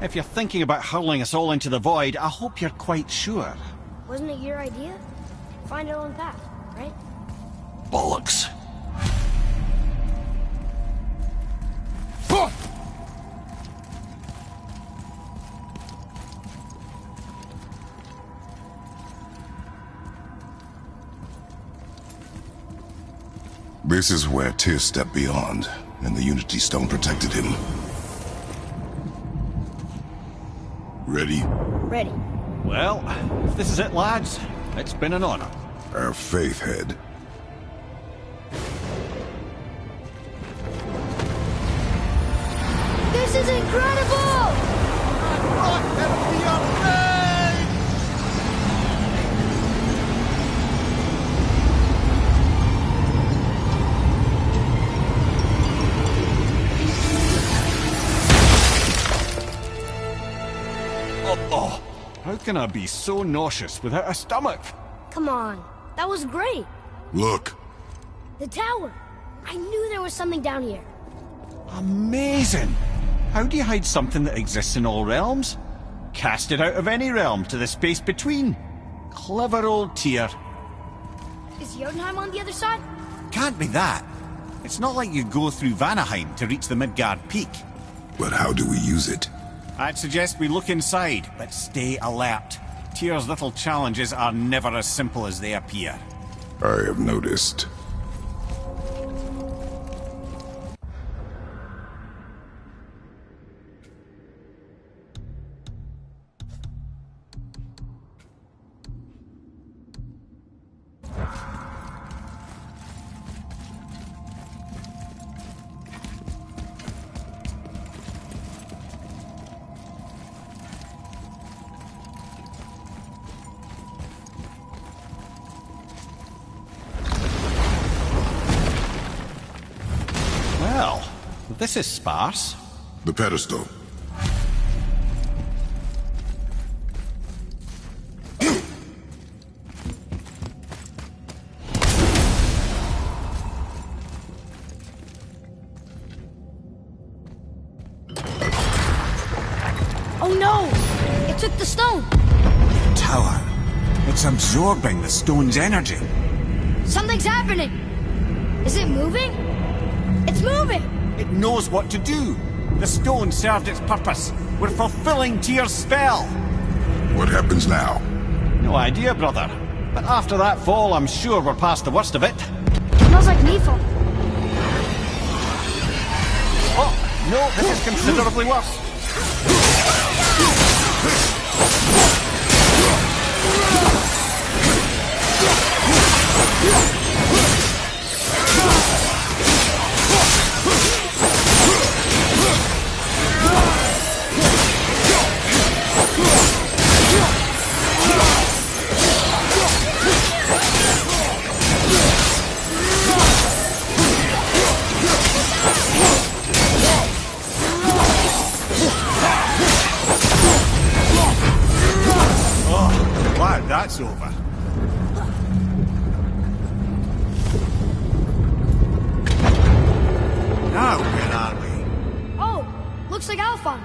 If you're thinking about hurling us all into the void, I hope you're quite sure. Wasn't it your idea? Find our own path, right? Bollocks. This is where Tyr stepped beyond, and the Unity Stone protected him. Ready? Ready. Well, if this is it, lads, it's been an honor. Our faith head. This is incredible! Oh, how can I be so nauseous without a stomach? Come on, that was great. Look. The tower. I knew there was something down here. Amazing! How do you hide something that exists in all realms? Cast it out of any realm to the space between. Clever old Tyr. Is Jotunheim on the other side? Can't be that. It's not like you go through Vanaheim to reach the Midgard Peak. But how do we use it? I'd suggest we look inside, but stay alert. Tyr's little challenges are never as simple as they appear. I have noticed. this is sparse. The pedestal. Oh no! It took the stone! Tower. It's absorbing the stone's energy. Something's happening! Is it moving? It's moving! It knows what to do. The stone served its purpose. We're fulfilling Tyr's spell. What happens now? No idea, brother. But after that fall, I'm sure we're past the worst of it. Smells like Nephil. Oh, no, this is considerably worse. Glad that's over. Now, where are we? Oh, looks like Alphon.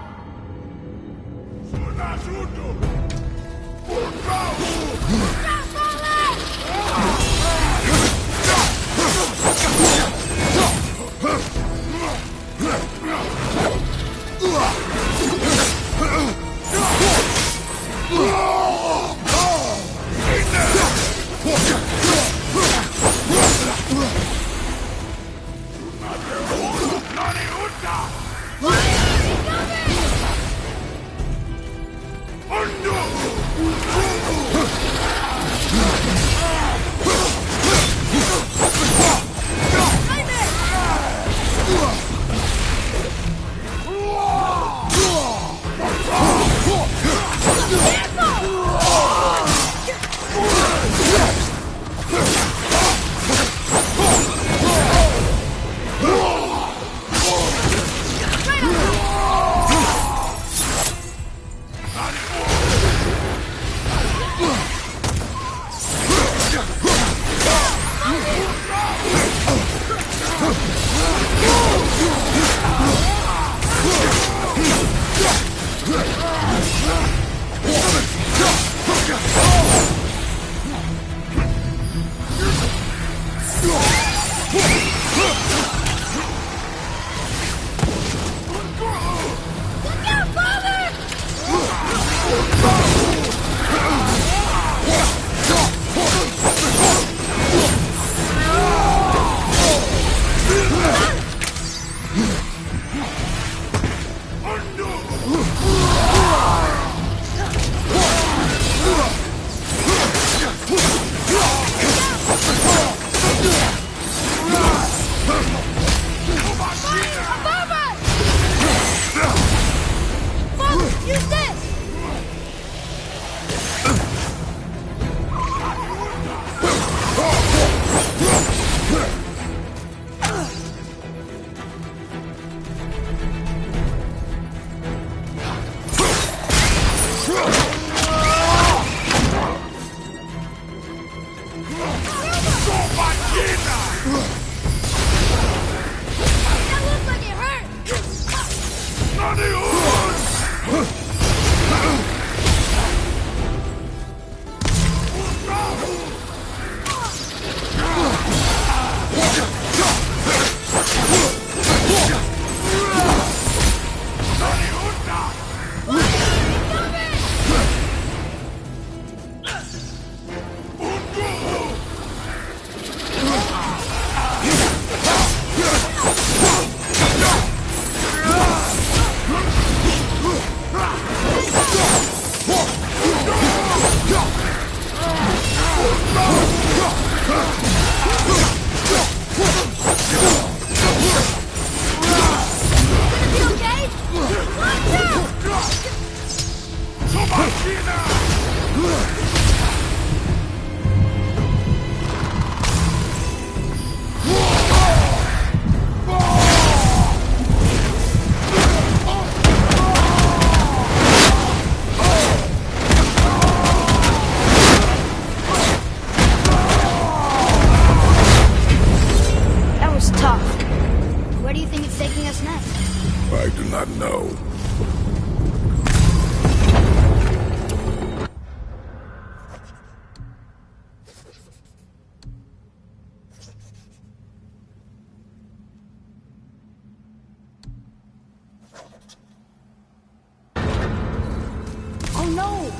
no!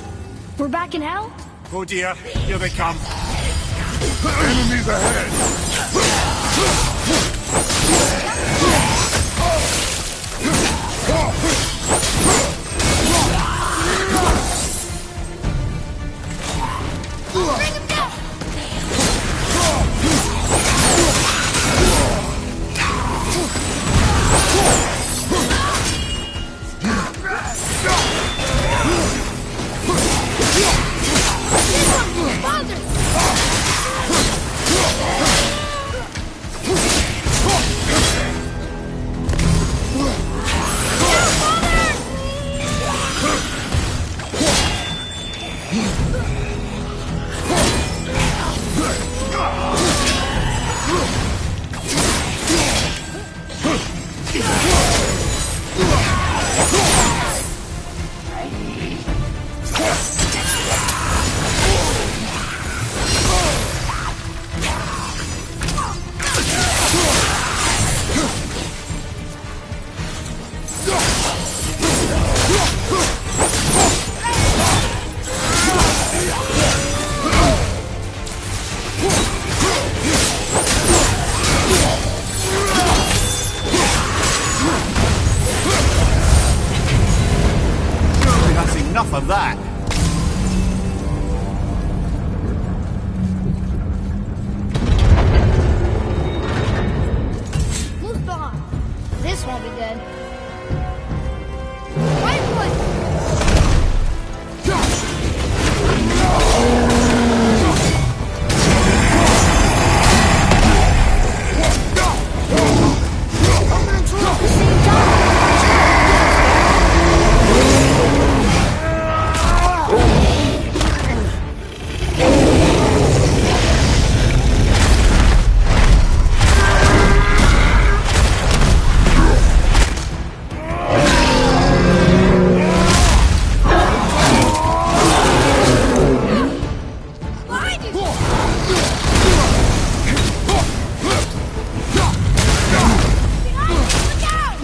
We're back in hell? Oh dear, here they come. Enemies ahead! Bring him down! That's enough of that. Muspelheim. This won't be good. Right foot! Open and twirl at the same time! Behind you! Behind you! Look out!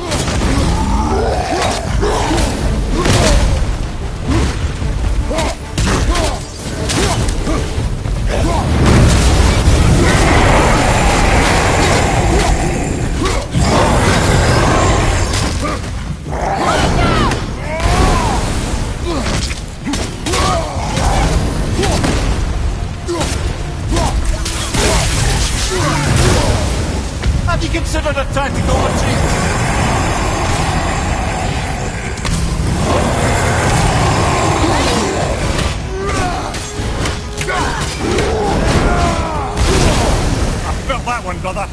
Have you considered a tactical retreat? I felt that one, brother.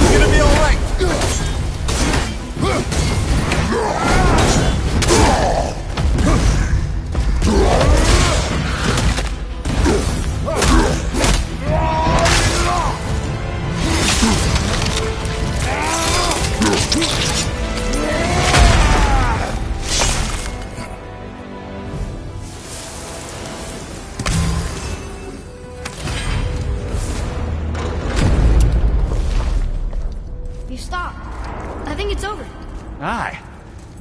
Gonna be all right. You stopped. I think it's over. Aye,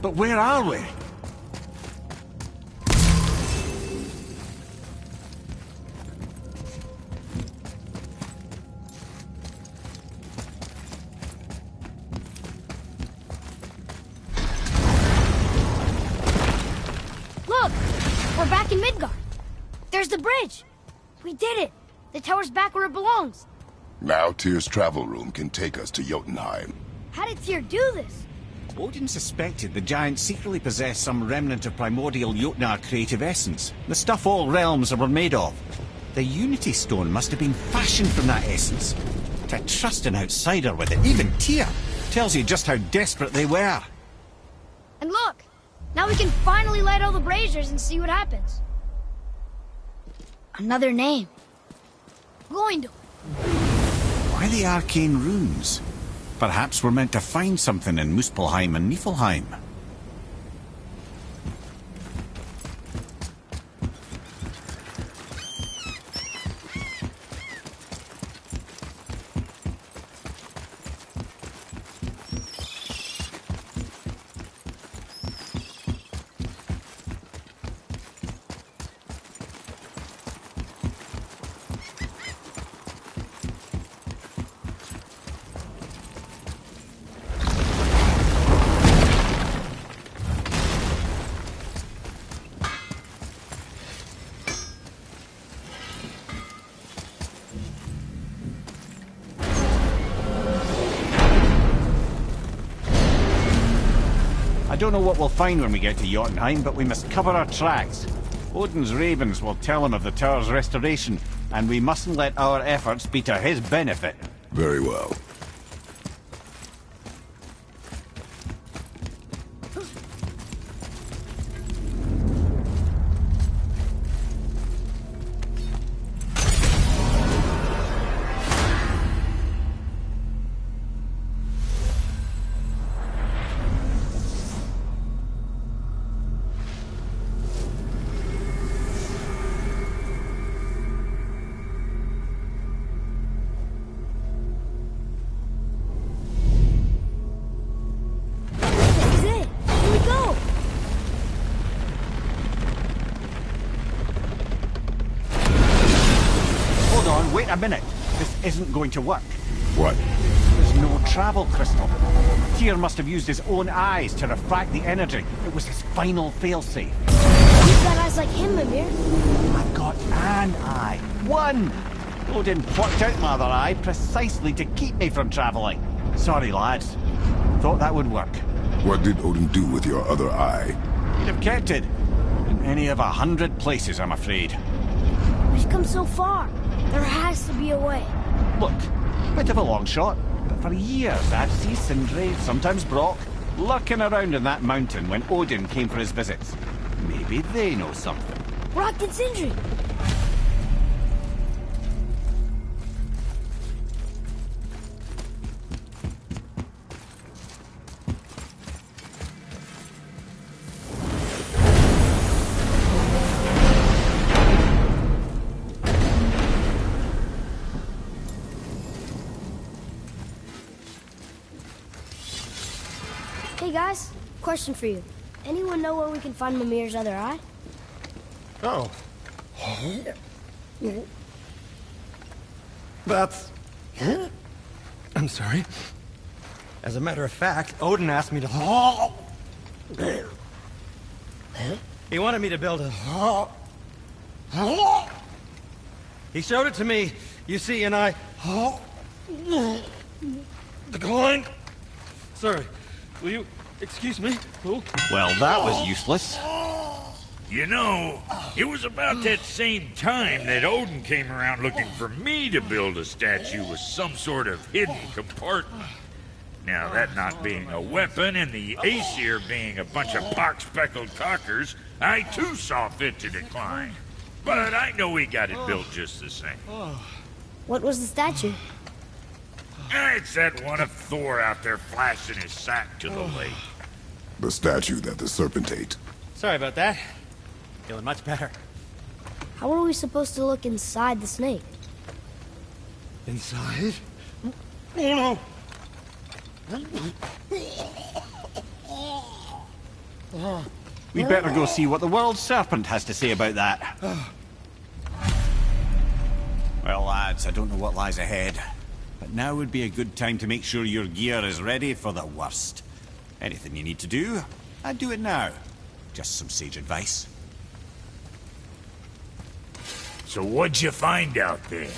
but where are we? Look! We're back in Midgard. There's the bridge. We did it. The tower's back where it belongs. Now Tyr's travel room can take us to Jotunheim. How did Tyr do this? Odin suspected the giant secretly possessed some remnant of primordial Jotnar creative essence, the stuff all realms were made of. The Unity Stone must have been fashioned from that essence. To trust an outsider with it, even Tyr, tells you just how desperate they were. And look! Now we can finally light all the braziers and see what happens. Another name. Gloindor. Why the arcane runes? Perhaps we're meant to find something in Muspelheim and Niflheim. I don't know what we'll find when we get to Jotunheim, but we must cover our tracks. Odin's ravens will tell him of the tower's restoration, and we mustn't let our efforts be to his benefit. Very well. This is it! Here we go! Hold on, wait a minute. This isn't going to work. What? There's no travel crystal. Tyr must have used his own eyes to refract the energy. It was his final failsafe. We've got eyes like him, Mimir. I've got an eye. One! Odin plucked out my other eye precisely to keep me from travelling. Sorry, lads. Thought that would work. What did Odin do with your other eye? He'd have kept it. In any of 100 places, I'm afraid. We've come so far. There has to be a way. Look, bit of a long shot, but for years I'd see Sindri, sometimes Brock, lurking around in that mountain when Odin came for his visits. Maybe they know something. Brock and Sindri. Hey guys, question for you. Anyone know where we can find Mimir's other eye? Oh. That's... I'm sorry. As a matter of fact, Odin asked me to... He wanted me to build a... He showed it to me, you see, and I... Declined. Sorry. Will you excuse me? Oh. Well, that was useless. You know, it was about that same time that Odin came around looking for me to build a statue with some sort of hidden compartment. Now, that not being a weapon and the Aesir being a bunch of pock-speckled cockers, I too saw fit to decline. But I know he got it built just the same. What was the statue? It's that one of Thor out there flashing his sack to the lake. The statue that the serpent ate. Sorry about that. Feeling much better. How are we supposed to look inside the snake? Inside? Oh no! We'd better go see what the world serpent has to say about that. Well, lads, I don't know what lies ahead, but now would be a good time to make sure your gear is ready for the worst. Anything you need to do, I'd do it now. Just some sage advice. So what'd you find out there?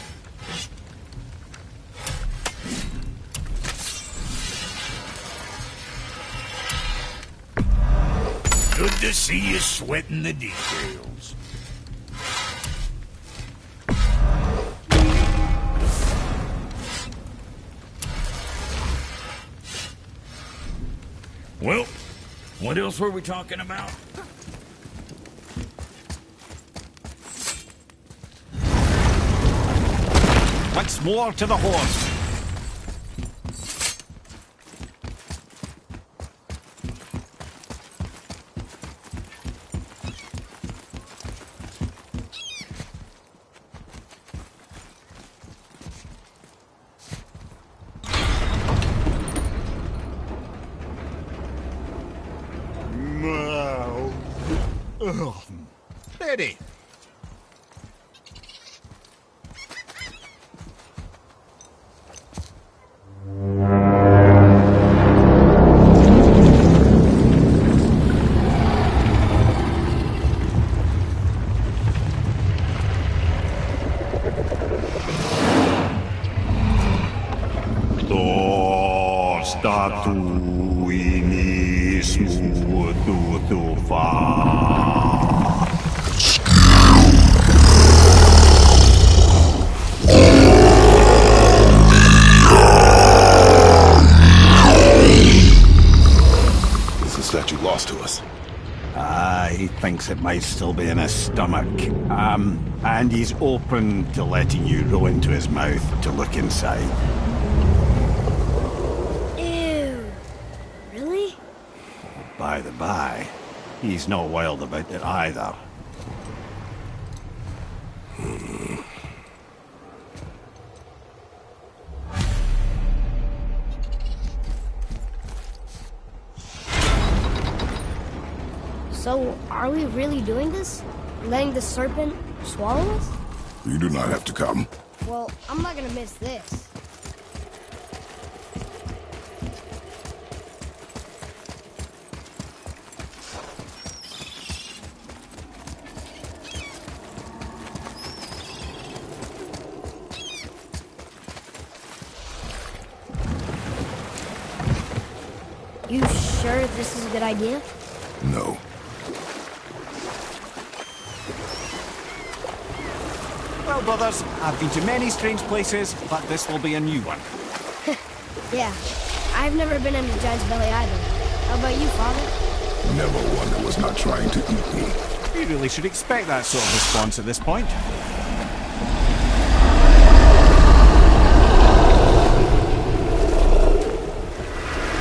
Good to see you sweating the details. Well, What else were we talking about? Once more to the horse. Ready. It might still be in his stomach. And he's open to letting you row into his mouth to look inside. Ew. Really? By the by, he's not wild about it either. So, are we really doing this? Letting the serpent swallow us? You do not have to come. Well, I'm not gonna miss this. You sure this is a good idea? No. Well, brothers, I've been to many strange places, but this will be a new one. Yeah, I've never been into Giant's Belly either. How about you, Father? Never one that was not trying to eat me. You really should expect that sort of response at this point.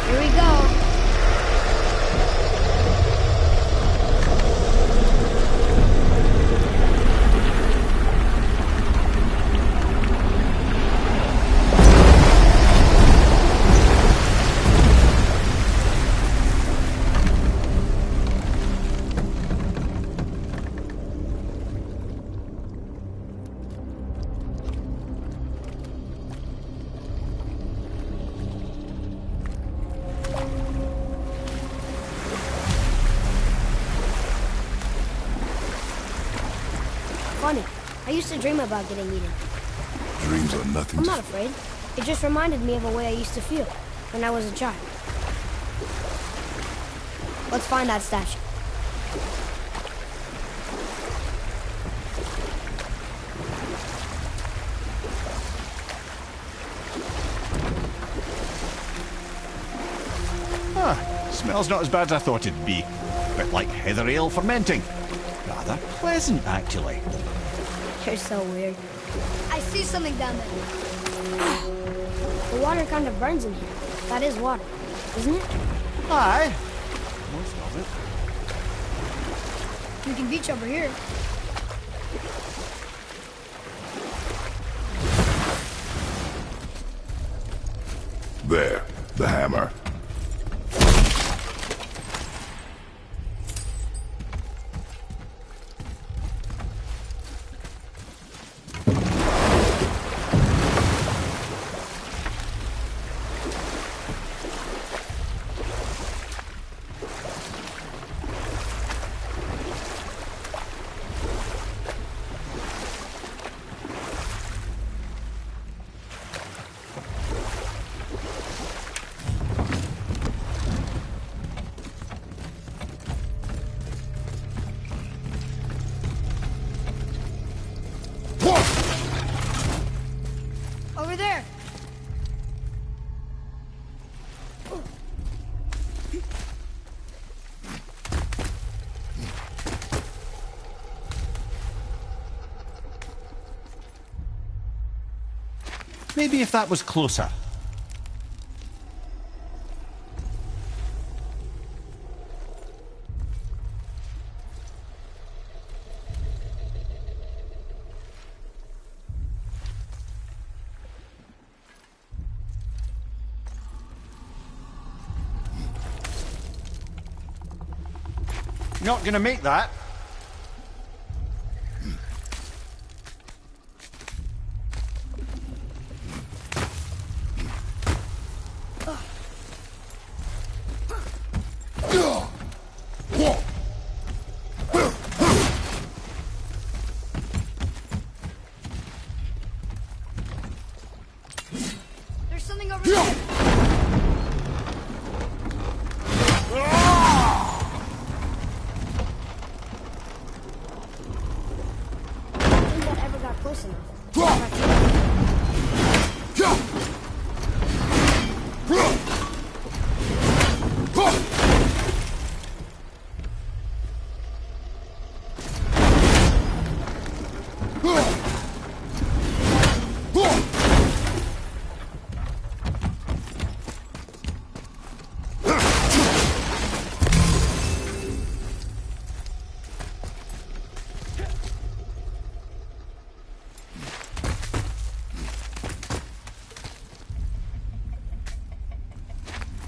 Here we go. Funny. I used to dream about getting eaten. Dreams are nothing I'm to... not afraid. It just reminded me of a way I used to feel when I was a child. Let's find that statue. Smells not as bad as I thought it'd be. Bit like heather ale fermenting. Rather pleasant, actually. You're so weird. I see something down there. The water kind of burns in here. That is water, isn't it? Aye. Most of it. We can beach over here. There, the hammer. Maybe if that was closer. Not gonna make that. There's something over there. Ever got close enough.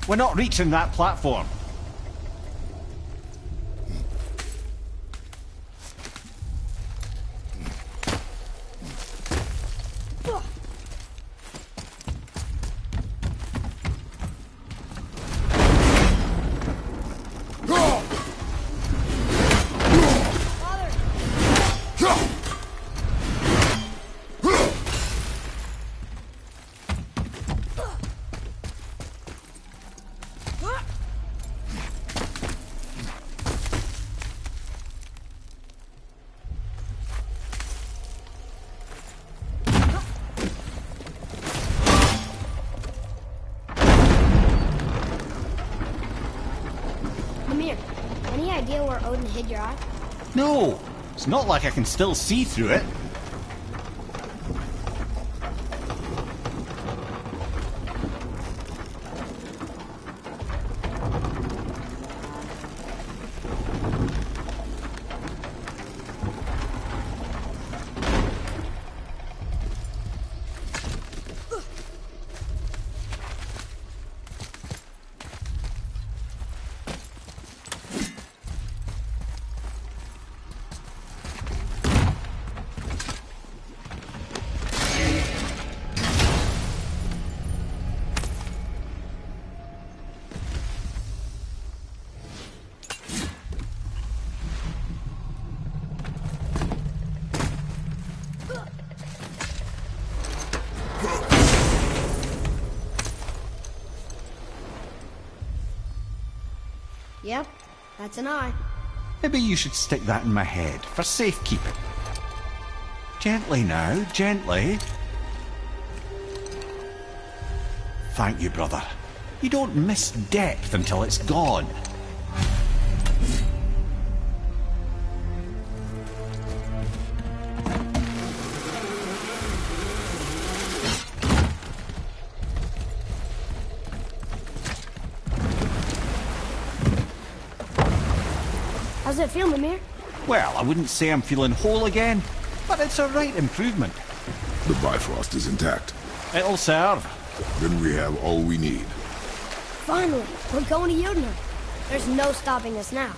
We're not reaching that platform. Mimir, any idea where Odin hid your eye? No, it's not like I can still see through it. Yep, that's an eye. Maybe you should stick that in my head for safekeeping. Gently now, gently. Thank you, brother. You don't miss depth until it's gone. How's it feel, Mimir? Well, I wouldn't say I'm feeling whole again, but it's a right improvement. The Bifrost is intact. It'll serve. Then we have all we need. Finally, we're going to Jotunheim. There's no stopping us now.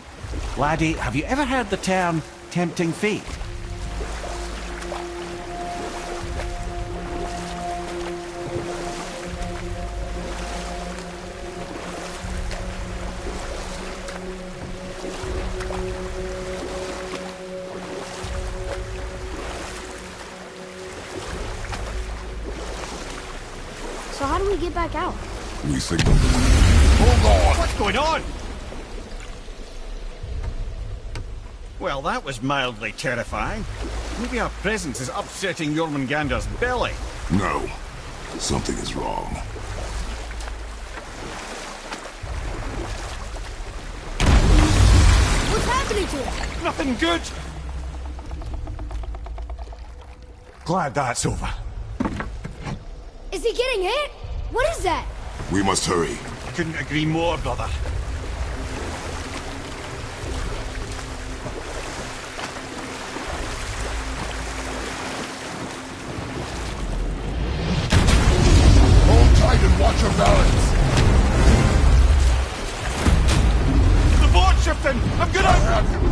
Laddie, have you ever heard the term tempting fate? So how do we get back out? We signaled them. Hold on! What's going on? Well, that was mildly terrifying. Maybe our presence is upsetting Jormungandr's belly. No. Something is wrong. What's happening to us? Nothing good. Glad that's over. Is he getting hit? What is that? We must hurry. Couldn't agree more, brother. Hold tight and watch your balance. The board shifting! I'm gonna...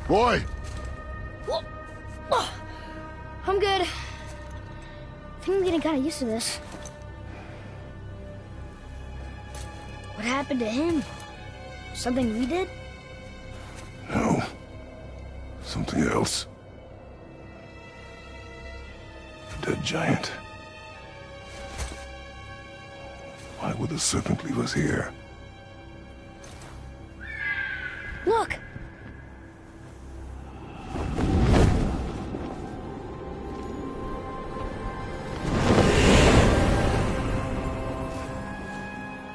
Boy! I'm good. I think I'm getting kind of used to this. What happened to him? Something we did? No. Something else. A dead giant. Why would the serpent leave us here? Look!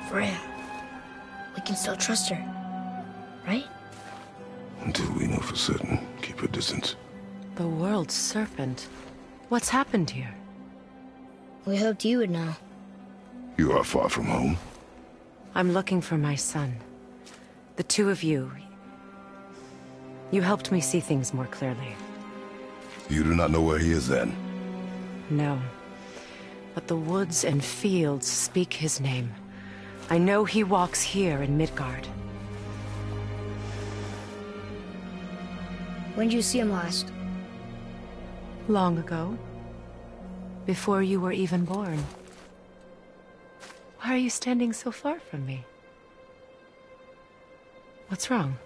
Freya. We can still trust her, right? Until we know for certain, keep her distance. The world's serpent. What's happened here? We hoped you would know. You are far from home. I'm looking for my son. The two of you. You helped me see things more clearly. You do not know where he is then? No. But the woods and fields speak his name. I know he walks here in Midgard. When did you see him last? Long ago. Before you were even born. Why are you standing so far from me? What's wrong?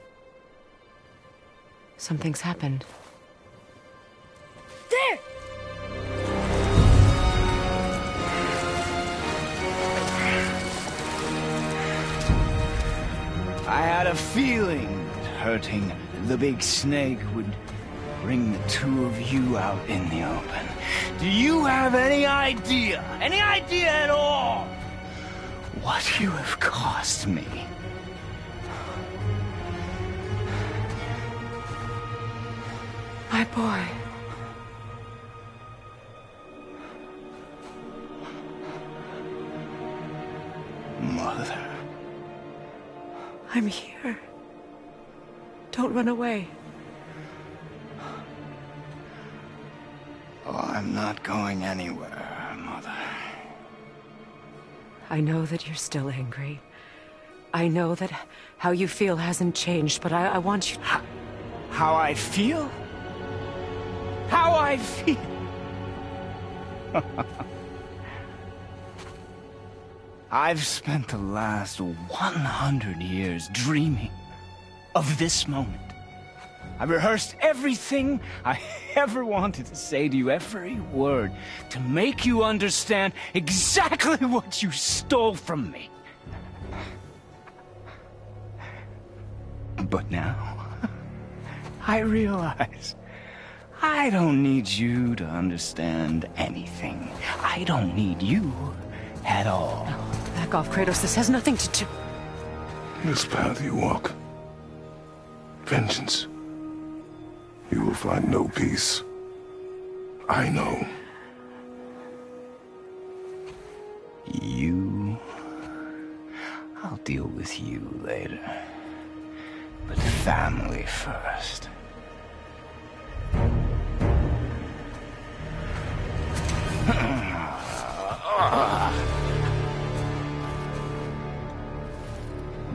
Something's happened. There! I had a feeling that hurting the big snake would bring the two of you out in the open. Do you have any idea at all, what you have cost me? My boy. Mother. I'm here. Don't run away. Oh, I'm not going anywhere, Mother. I know that you're still angry. I know that how you feel hasn't changed, but I want you... How I feel? How I feel? I've spent the last 100 years dreaming of this moment. I rehearsed everything I ever wanted to say to you, every word, to make you understand exactly what you stole from me. But now, I realize I don't need you to understand anything. I don't need you at all. No, back off, Kratos. This has nothing to do... This path you walk. Vengeance. You will find no peace. I know. You... I'll deal with you later. But family first.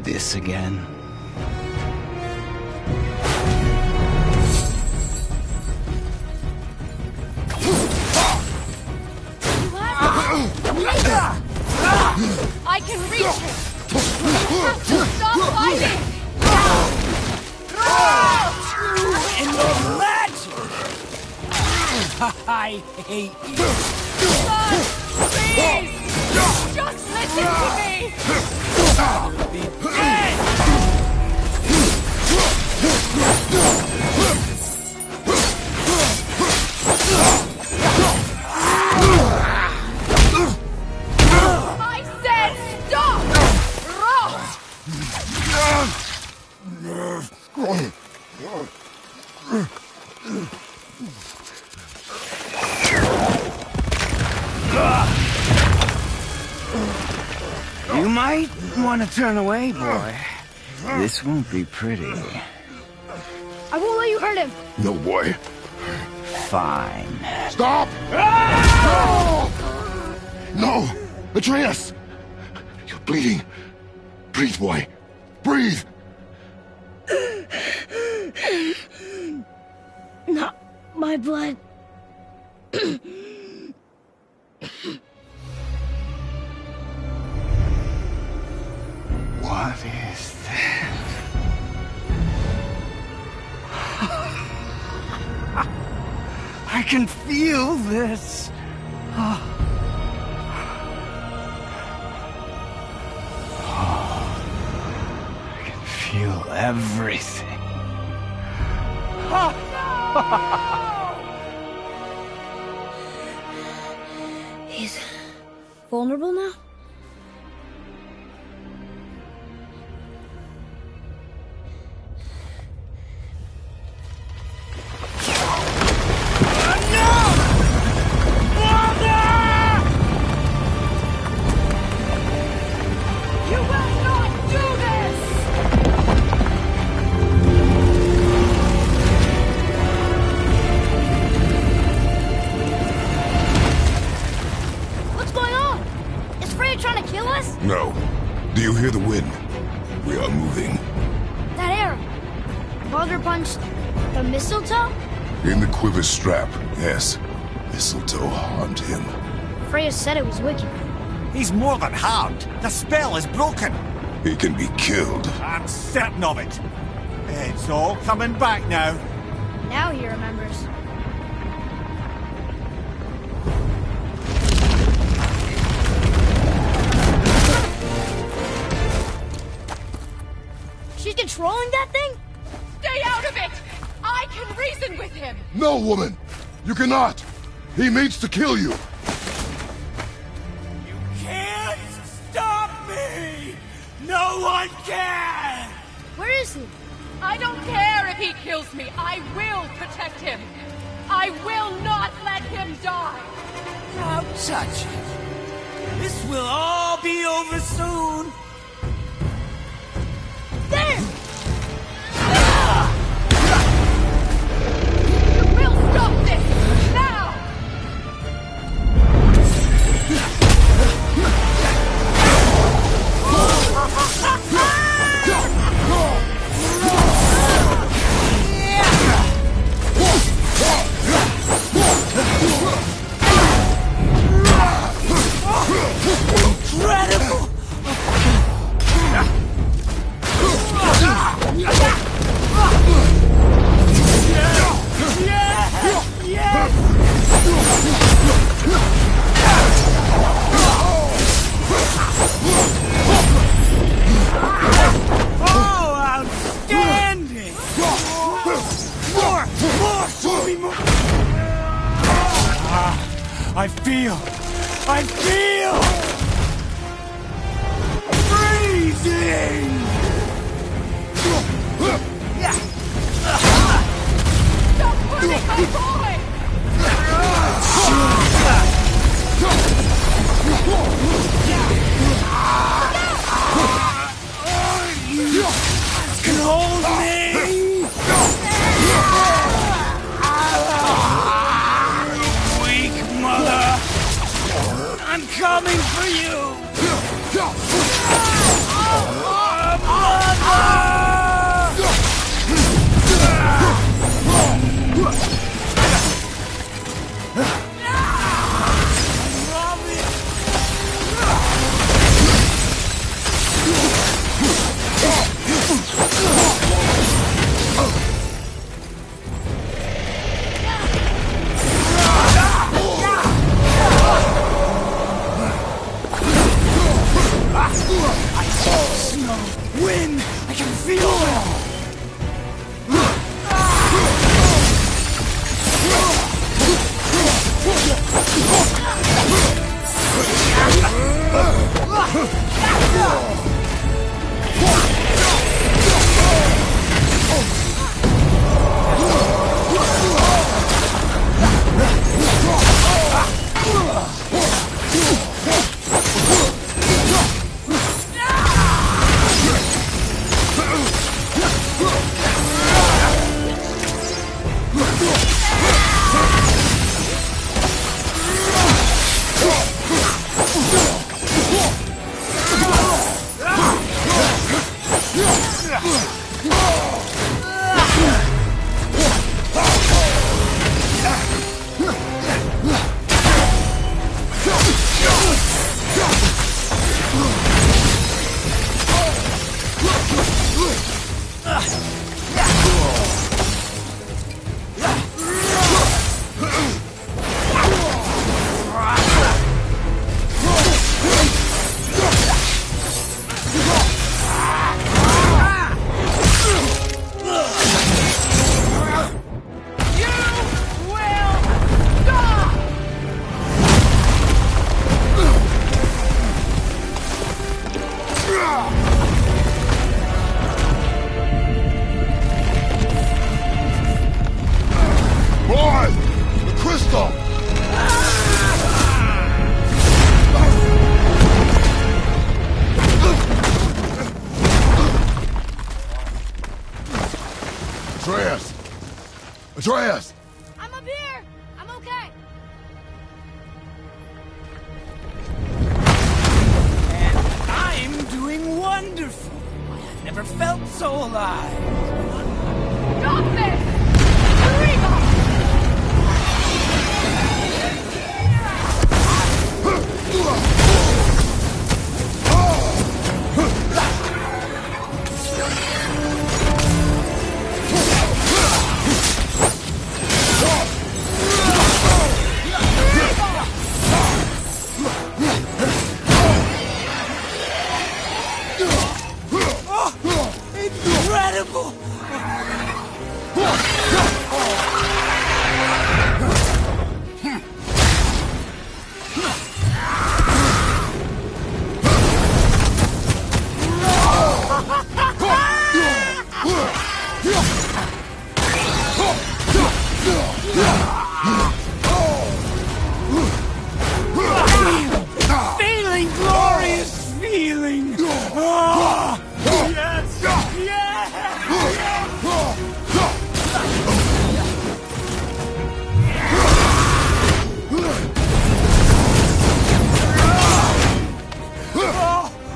This again? I can reach him! You have to stop fighting! In the magic! I hate you! Son, please! Listen to me! I said stop! You might want to turn away, boy. This won't be pretty. I won't let you hurt him. No, boy. Fine. Stop! No! No! Atreus! You're bleeding. Breathe, boy. Breathe! Not my blood. What is that? I can feel this. I can feel everything. He's vulnerable now? You will not do this! What's going on? Is Freya trying to kill us? No. Do you hear the wind? We are moving. That arrow. Baldur punched the mistletoe? In the quiver strap, yes. Mistletoe harmed him. Freya said it was wicked. He's more than harmed. The spell is broken. He can be killed. I'm certain of it. It's all coming back now. Now he remembers. She's controlling that thing? Stay out of it! I can reason with him! No, woman! You cannot! He means to kill you! You can't stop me! No one can! Where is he? I don't care if he kills me. I will protect him. I will not let him die. Don't touch it. This will all be over soon. There! You will stop this now! Incredible! Oh, outstanding! More! Show me more! I feel freezing! Stop hurting my boy! Can hold me! Weak mother! I'm coming for you! Atreus! I'm up here! I'm okay! And I'm doing wonderful. I've never felt so alive. Stop this! Drigo! Incredible! Feeling glorious feeling! Oh, yes!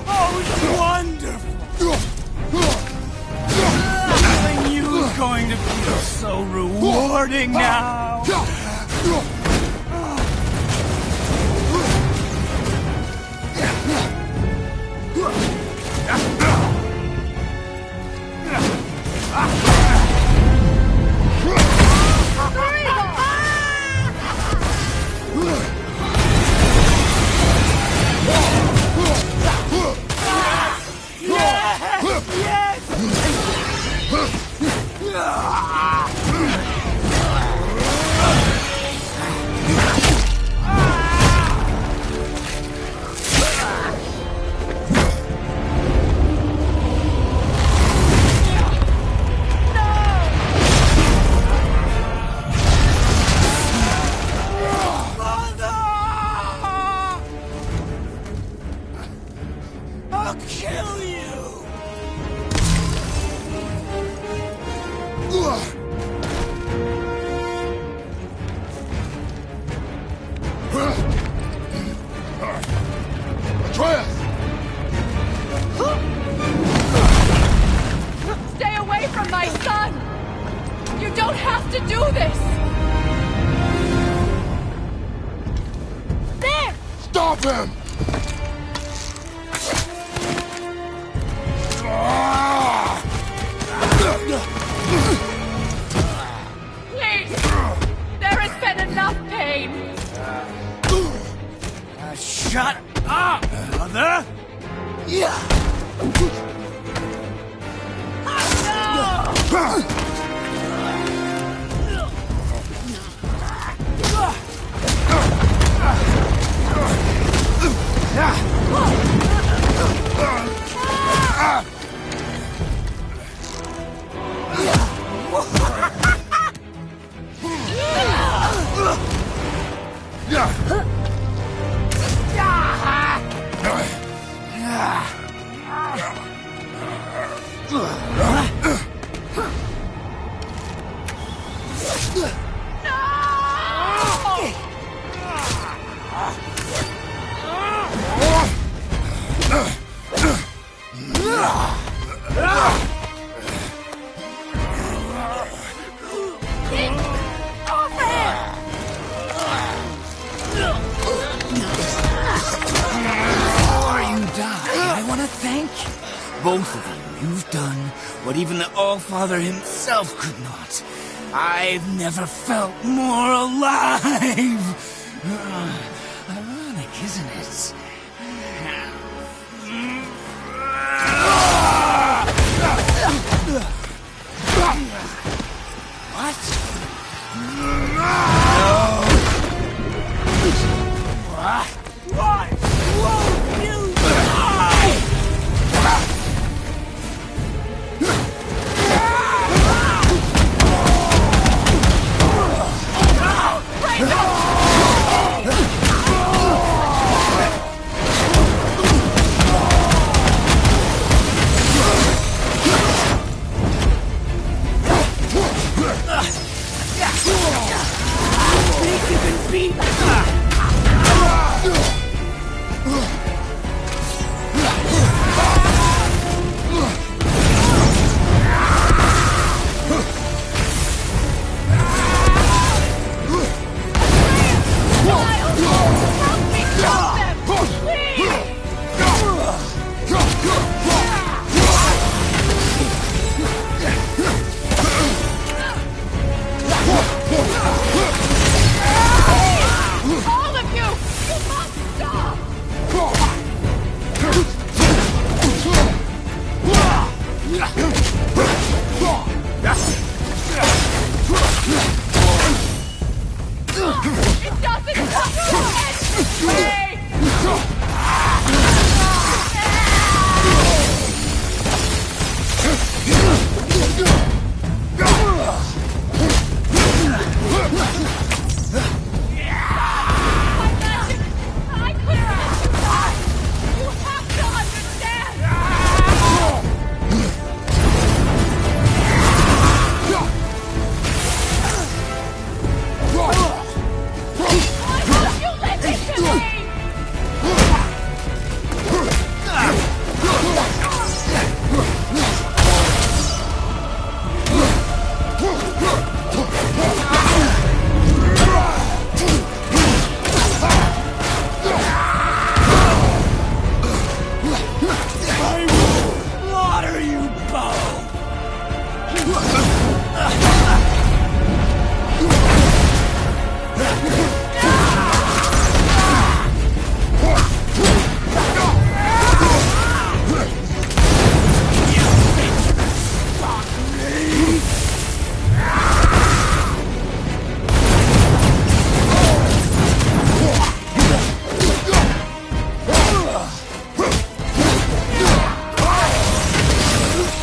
Oh, wonderful! Feeling you is going to feel so rewarding now! I'll kill you! Atreus! Stay away from my son! You don't have to do this! There! Stop him! Please! There has been enough pain! Shut up, mother! Yeah! Both of you, you've done what even the All-Father himself could not. I've never felt more alive! Ironic, isn't it? What? What? Won't you die?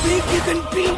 Think you can beat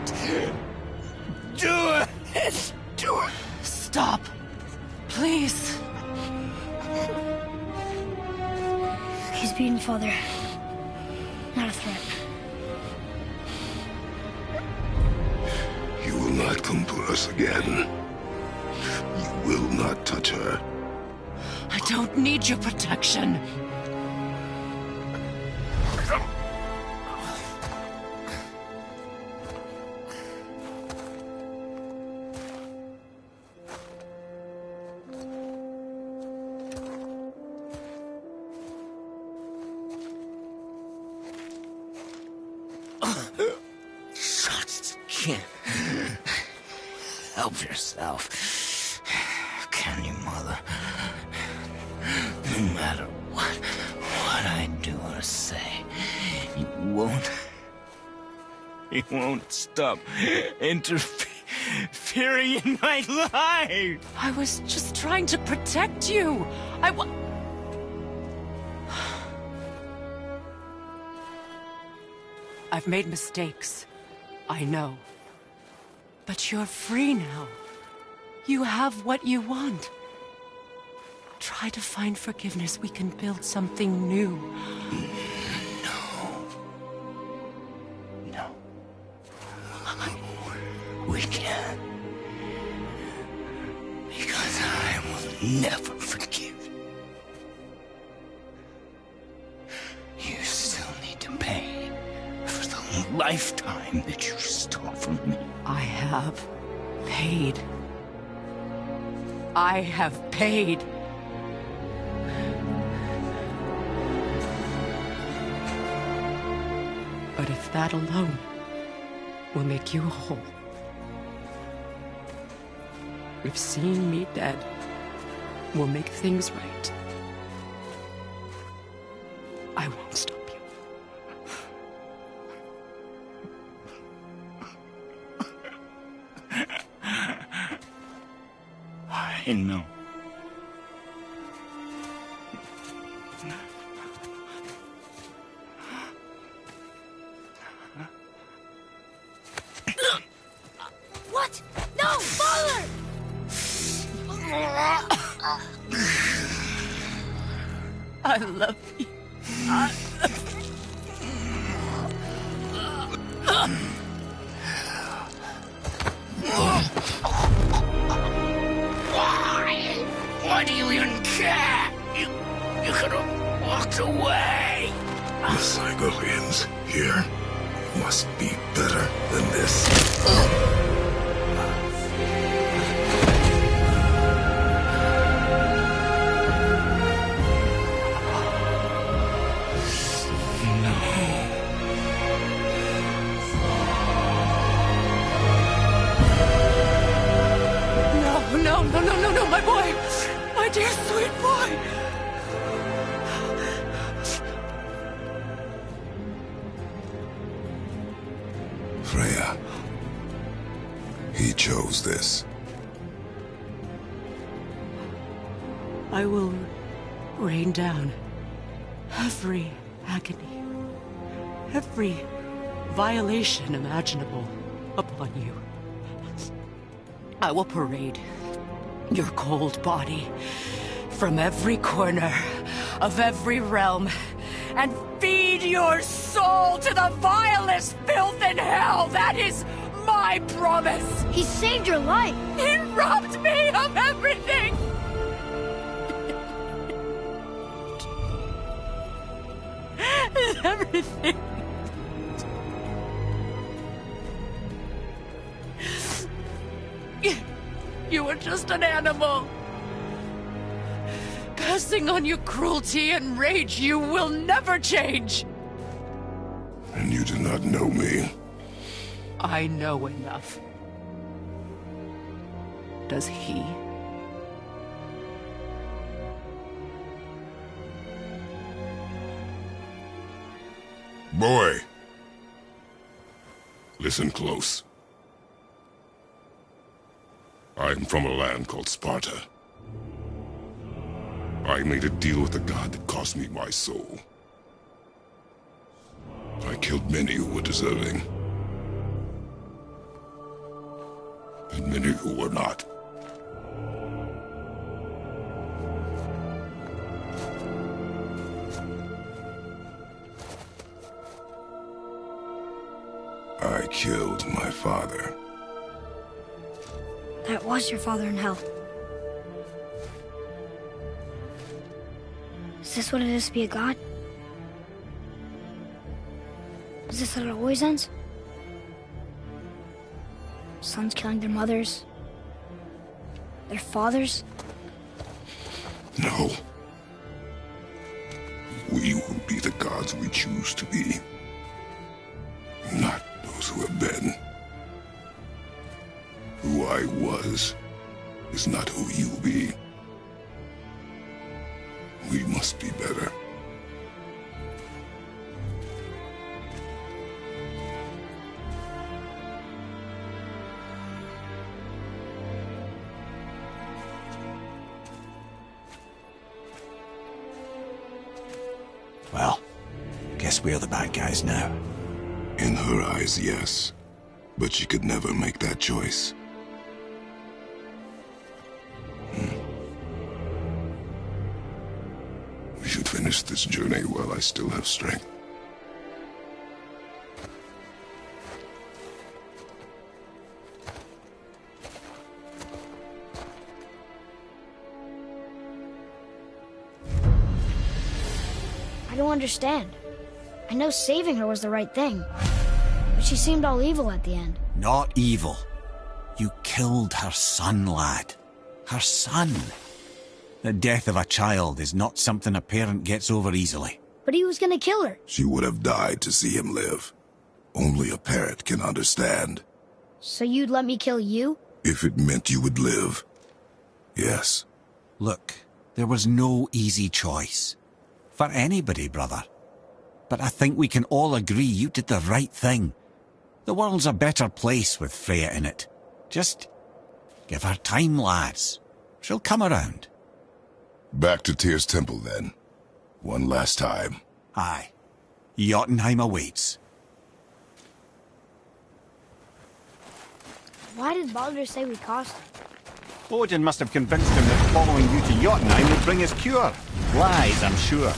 Do it! Do it! Stop. Please. He's beaten Father. Not a threat. You will not come for us again. You will not touch her. I don't need your protection. Help yourself. Can you, Mother? No matter what I do or say, you won't stop interfering in my life. I was just trying to protect you. I've made mistakes. I know. But you're free now. You have what you want. Try to find forgiveness. We can build something new. No. We can't. Because I will never forgive. You still need to pay for the lifetime that you stole from me. I have paid. I have paid. But if that alone will make you whole, if seeing me dead will make things right, I won't stop you. I know. What? No, Father! I love you. Why do you even care? You could have walked away. The Sigurians here must be better than this. No, my boy! My dear sweet boy! Freya. He chose this. I will rain down every agony, every violation imaginable upon you. I will parade your cold body from every corner of every realm and feed your soul to the vilest filth in hell. That is my promise. He saved your life. He robbed me of everything. Everything. You were just an animal. Passing on your cruelty and rage, you will never change. And you do not know me. I know enough. Does he? Boy. Listen close. I am from a land called Sparta. I made a deal with the god that cost me my soul. I killed many who were deserving. and many who were not. I killed my father. That was your father in hell. Is this what it is to be a god? Is this how it always ends? Sons killing their mothers? Their fathers? No. We will be the gods we choose to be. Not those who have been. Who I was is not who you'll be. We must be better. Well, guess we're the bad guys now. In her eyes, yes. But she could never make that choice. We should finish this journey while I still have strength. I don't understand. I know saving her was the right thing, but she seemed all evil at the end. Not evil. You killed her son, lad. Her son. The death of a child is not something a parent gets over easily. But he was gonna kill her. She would have died to see him live. Only a parent can understand. So you'd let me kill you? If it meant you would live. Yes. Look, there was no easy choice. For anybody, brother. But I think we can all agree you did the right thing. The world's a better place with Freya in it. Just give her time, lads. She'll come around. Back to Tyr's temple, then. One last time. Aye. Jotunheim awaits. Why did Baldur say we cost him? Odin must have convinced him that following you to Jotunheim would bring his cure. Lies, I'm sure.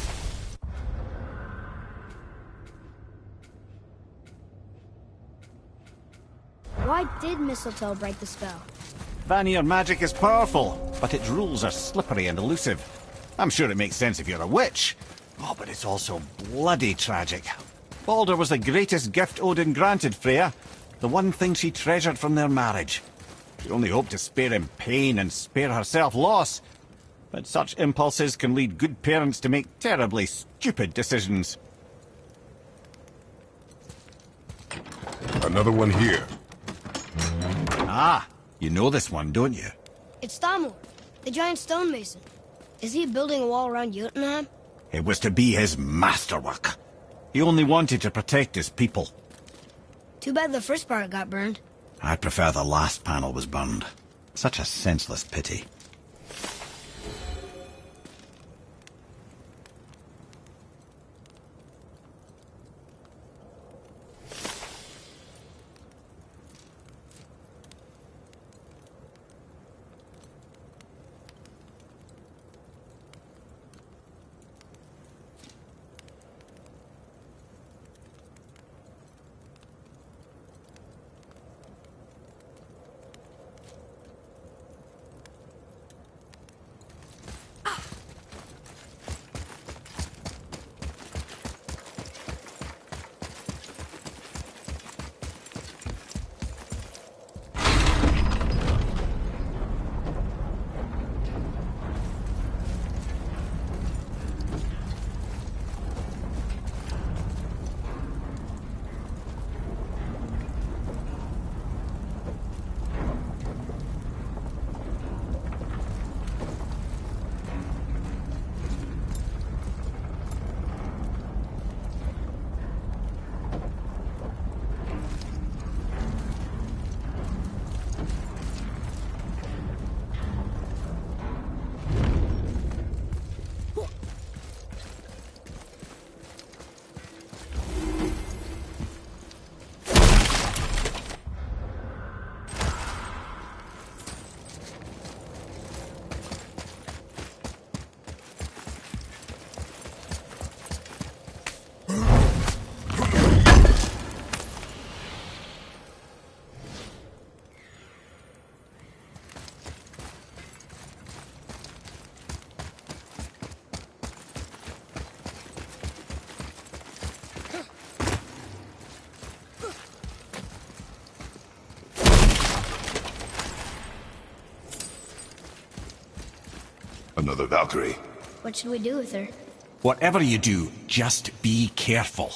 Why did Mistletoe break the spell? Vanir magic is powerful, but its rules are slippery and elusive. I'm sure it makes sense if you're a witch. Oh, but it's also bloody tragic. Baldur was the greatest gift Odin granted Freya, the one thing she treasured from their marriage. She only hoped to spare him pain and spare herself loss. But such impulses can lead good parents to make terribly stupid decisions. Another one here. Ah, you know this one, don't you? It's Thamur, the giant stonemason. Is he building a wall around Jotunheim? It was to be his masterwork. He only wanted to protect his people. Too bad the first part got burned. I prefer the last panel was burned. Such a senseless pity. Another Valkyrie. What should we do with her? Whatever you do, just be careful.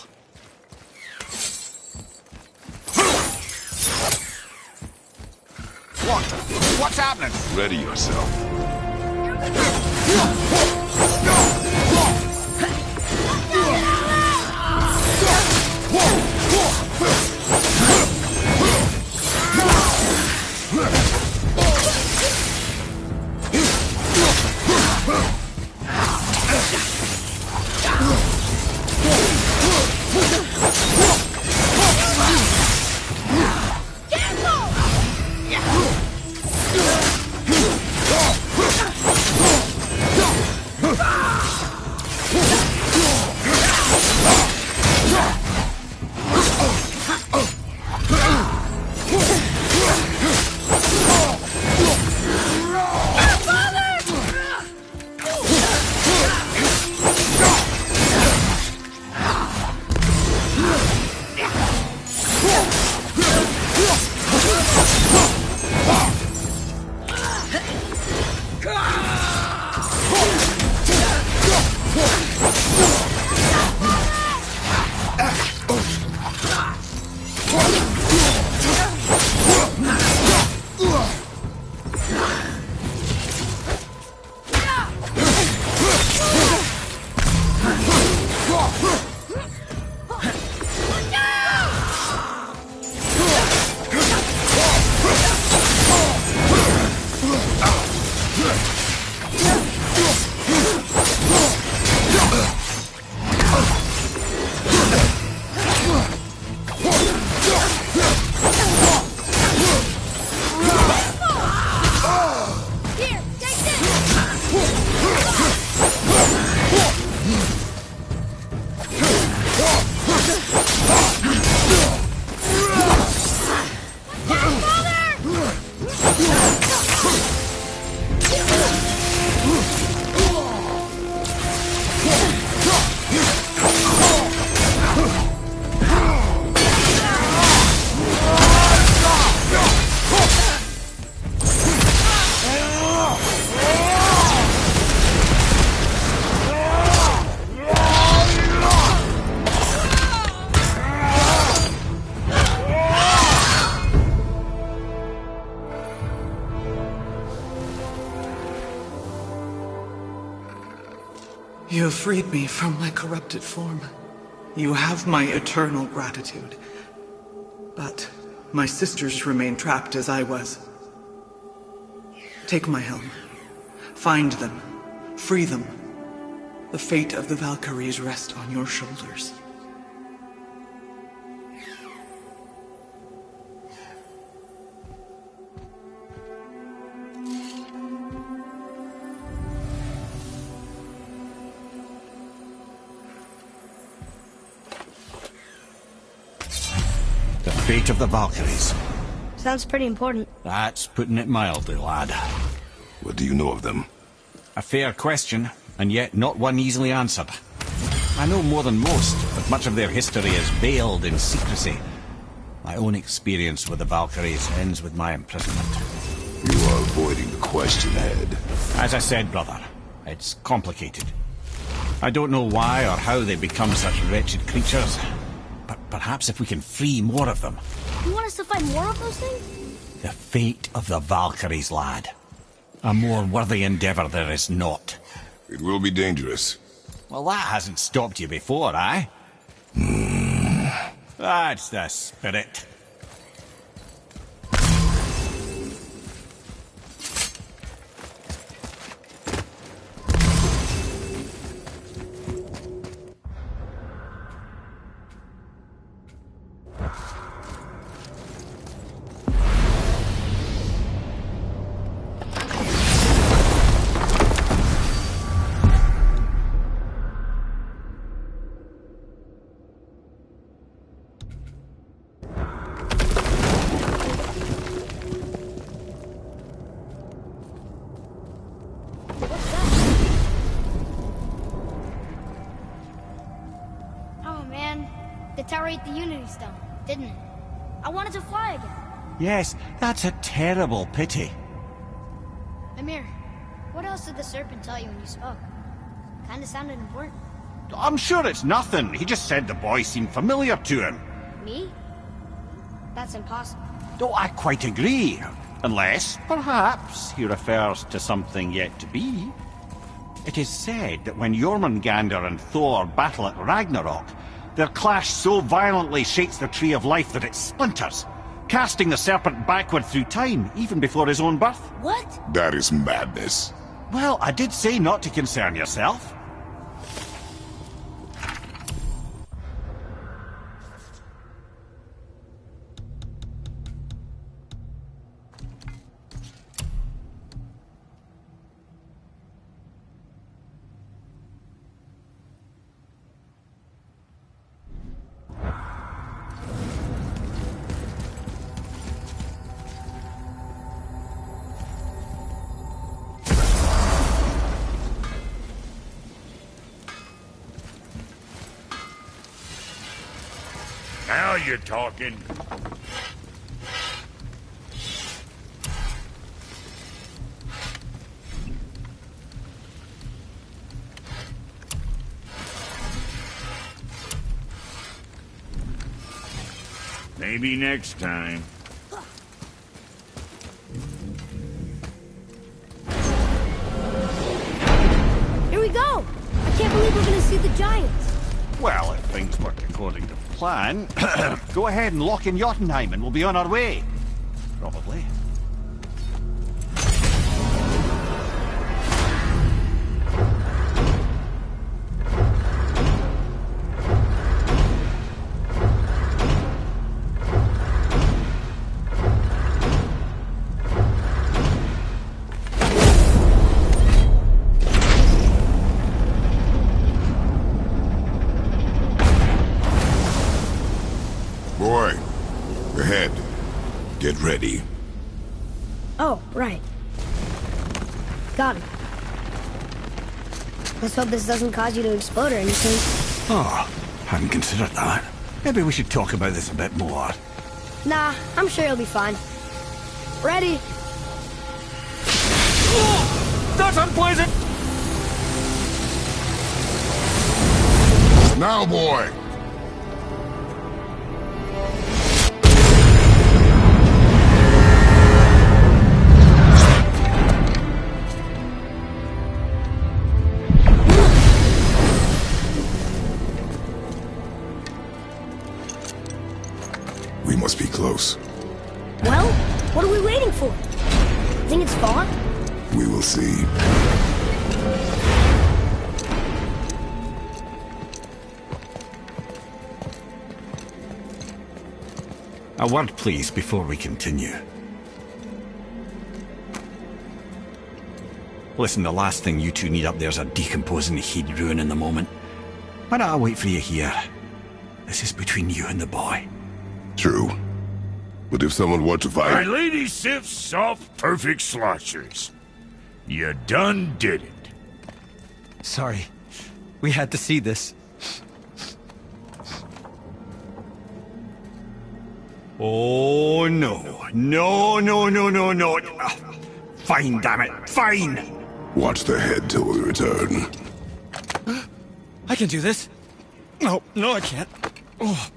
What? What's happening? Ready yourself. You have freed me from my corrupted form. You have my eternal gratitude. But my sisters remain trapped as I was. Take my helm. Find them. Free them. The fate of the Valkyries rests on your shoulders. The fate of the Valkyries. Sounds pretty important. That's putting it mildly, lad. What do you know of them? A fair question, and yet not one easily answered. I know more than most, but much of their history is veiled in secrecy. My own experience with the Valkyries ends with my imprisonment. You are avoiding the question, Head. As I said, brother, it's complicated. I don't know why or how they become such wretched creatures, but perhaps if we can free more of them. You want us to find more of those things? The fate of the Valkyries, lad. A more worthy endeavor there is not. It will be dangerous. Well, that hasn't stopped you before, eh? That's the spirit. The tower ate the Unity Stone, didn't it? I wanted to fly again. Yes, that's a terrible pity. Mimir, What else did the serpent tell you when you spoke? Kinda sounded important. I'm sure it's nothing. He just said the boy seemed familiar to him. Me? That's impossible. Oh, I quite agree. Unless, perhaps, he refers to something yet to be. It is said that when Jormungandr and Thor battle at Ragnarok, their clash so violently shakes the Tree of Life that it splinters, casting the serpent backward through time, even before his own birth. What? That is madness. Well, I did say not to concern yourself. Now you're talking. Maybe next time. Here we go! I can't believe we're gonna see the giants. Well, if things work according to plan, go ahead and lock in Jotunheim and we'll be on our way. Probably. Boy, ahead. Get ready. Oh, right. Got it. Let's hope this doesn't cause you to explode or anything. Oh, hadn't considered that. Maybe we should talk about this a bit more. Nah, I'm sure you'll be fine. Ready? That's unpleasant! Now, boy! We must be close. Well, what are we waiting for? Think it's far? We will see. A word, please, before we continue. Listen, the last thing you two need up there's a decomposing heat ruin in the moment. Why don't I wait for you here? This is between you and the boy. True. But if someone were to My fight... lady Sif's soft, perfect sloshers. You done did it. Sorry. We had to see this. Oh, no. No, no, no, no, no. Fine, damn it. Fine. Watch the head till we return. I can do this. No, no, I can't. Oh.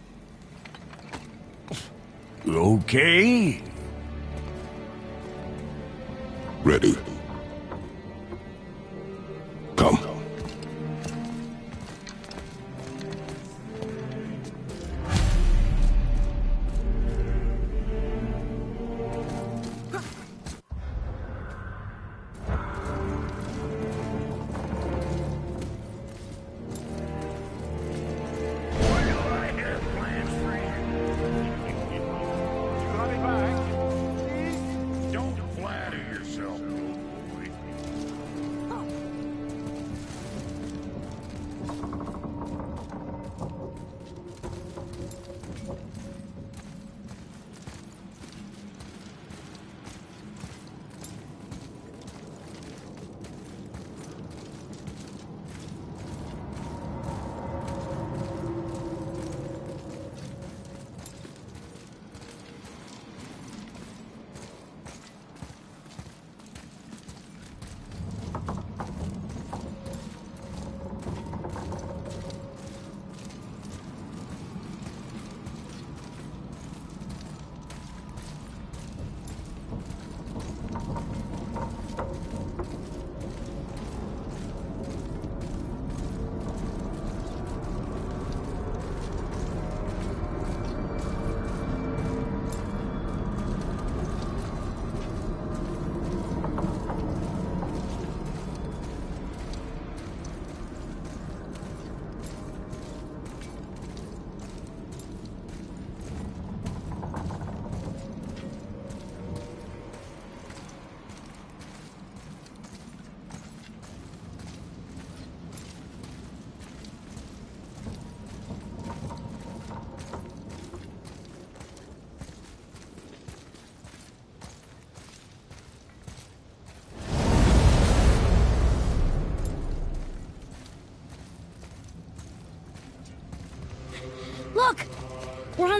Okay. Ready. Come. Don't flatter yourself.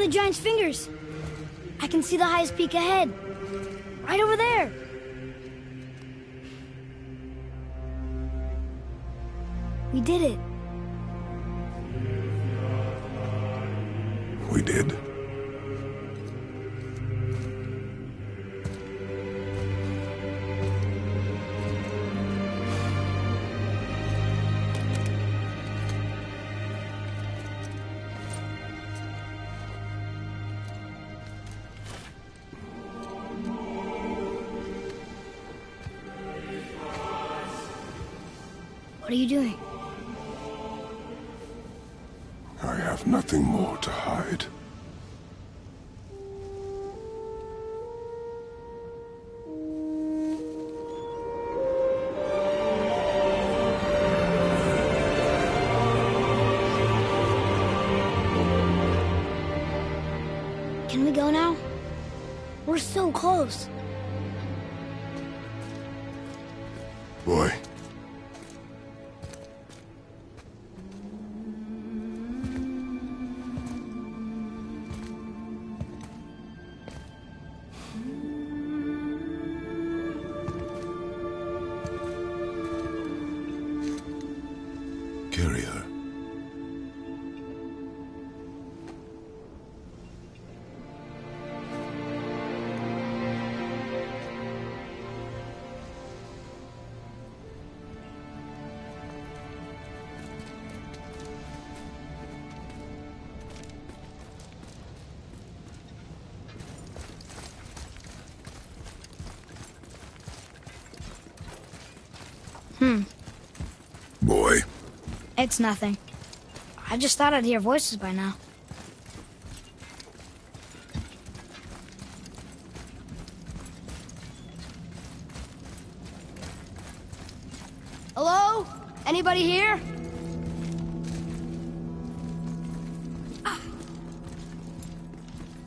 the giant's fingers. I can see the highest peak ahead. Right over there. We did it. We did. What are you doing? I have nothing more to hide. Can we go now? We're so close. Boy. Carry her. Boy. It's nothing. I just thought I'd hear voices by now. Hello? Anybody here?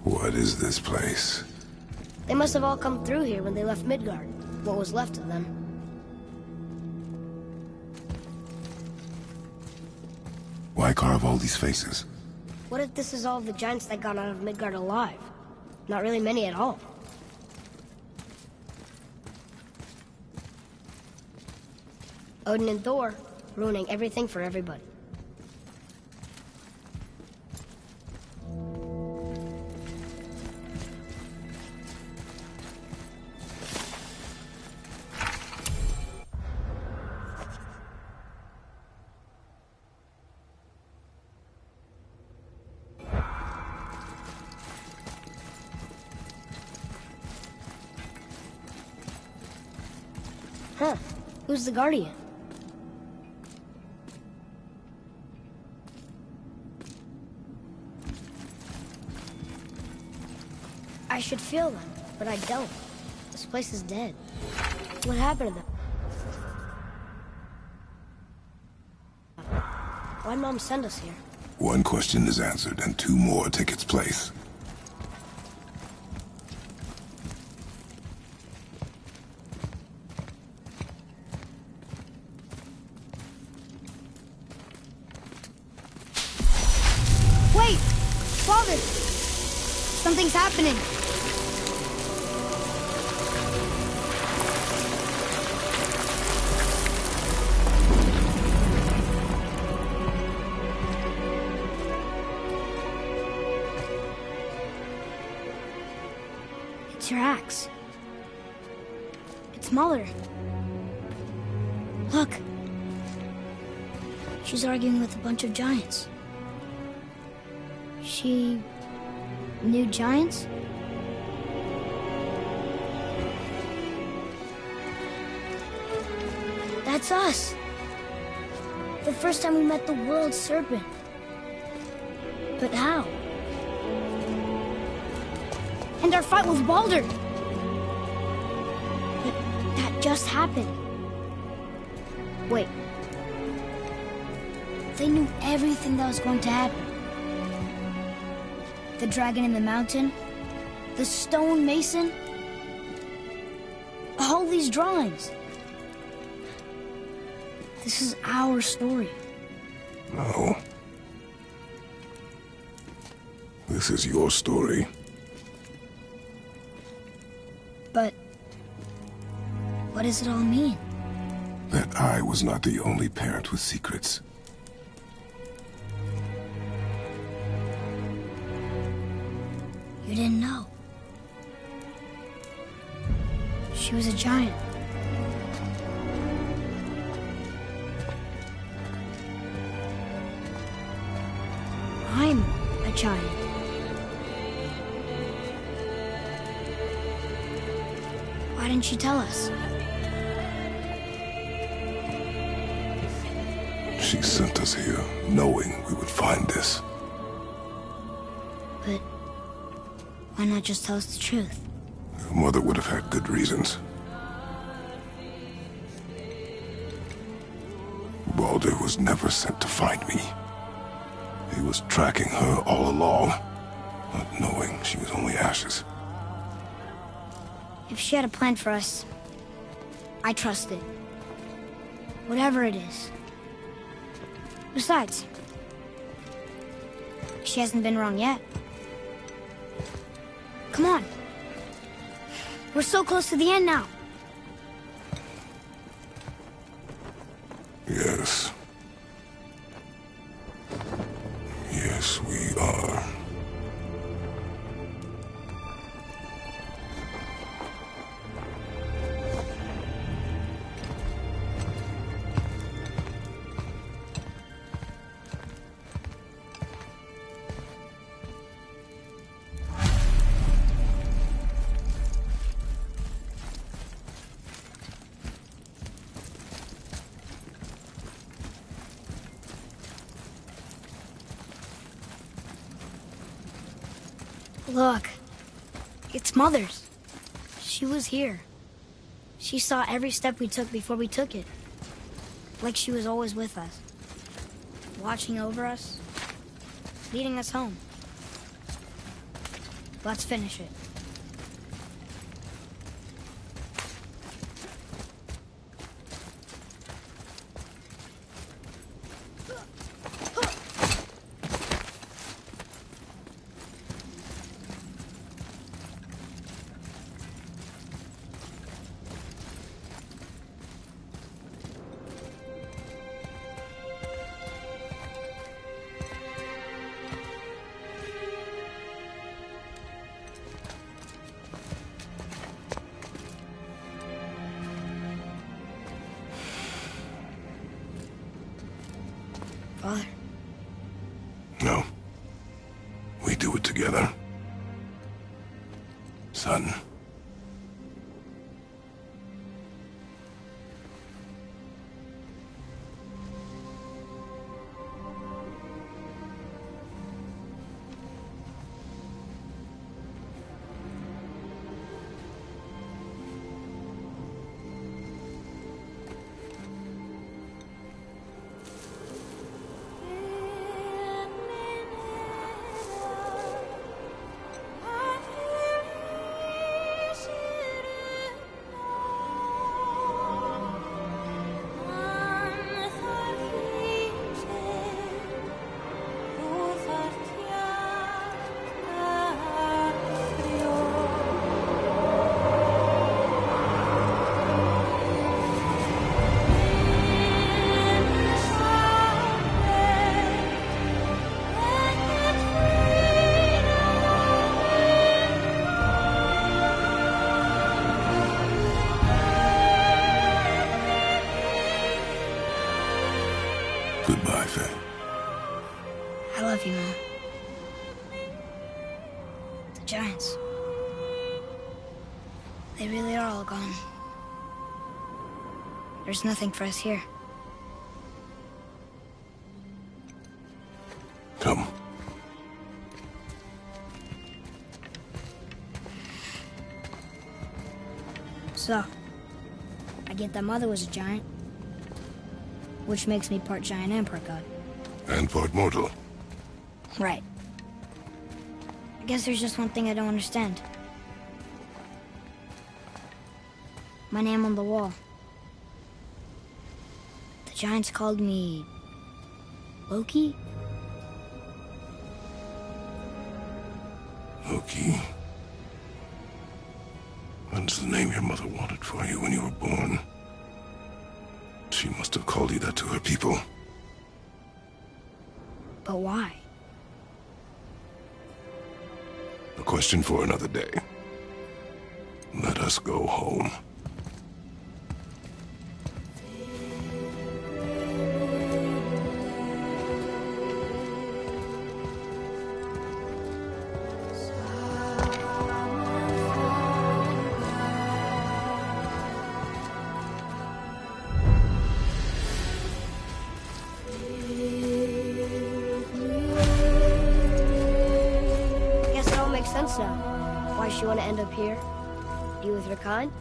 What is this place? They must have all come through here when they left Midgard. What was left of them. Why carve all these faces? What if this is all the giants that got out of Midgard alive? Not really many at all. Odin and Thor, ruining everything for everybody. Huh. Who's the Guardian? I should feel them, but I don't. This place is dead. What happened to them? Why'd Mom send us here? One question is answered, and two more take its place. Wait! Father! Something's happening. It's your axe. It's Mother. Look. She's arguing with a bunch of giants. She knew giants? That's us. The first time we met the world serpent. But how? And our fight with Baldur. But that just happened. Wait. They knew everything that was going to happen. The dragon in the mountain, the stone mason, all these drawings. This is our story. No. This is your story. But what does it all mean? That I was not the only parent with secrets. You didn't know. She was a giant. I'm a giant. Why didn't you tell us? She sent us here, knowing we would find this. But why not just tell us the truth? Your mother would have had good reasons. Baldur was never sent to find me. He was tracking her all along, not knowing she was only ashes. If she had a plan for us, I trust it. Whatever it is. Besides, she hasn't been wrong yet. Come on. We're so close to the end now. Yes. Yes, we are. Look, it's Mother's. She was here. She saw every step we took before we took it. Like she was always with us. Watching over us. Leading us home. Let's finish it. Father. No. We do it together. Son. Goodbye, Faye. I love you, Mom. The giants. They really are all gone. There's nothing for us here. Come. So, I get that Mother was a giant, which makes me part giant and part god. And part mortal. Right. I guess there's just one thing I don't understand. My name on the wall. The giants called me... Loki? Loki. That's the name your mother wanted for you when you were born. She must have called you that to her people. But why? A question for another day. Let us go home. Guess it all makes sense now. Why she want to end up here? You with her kind?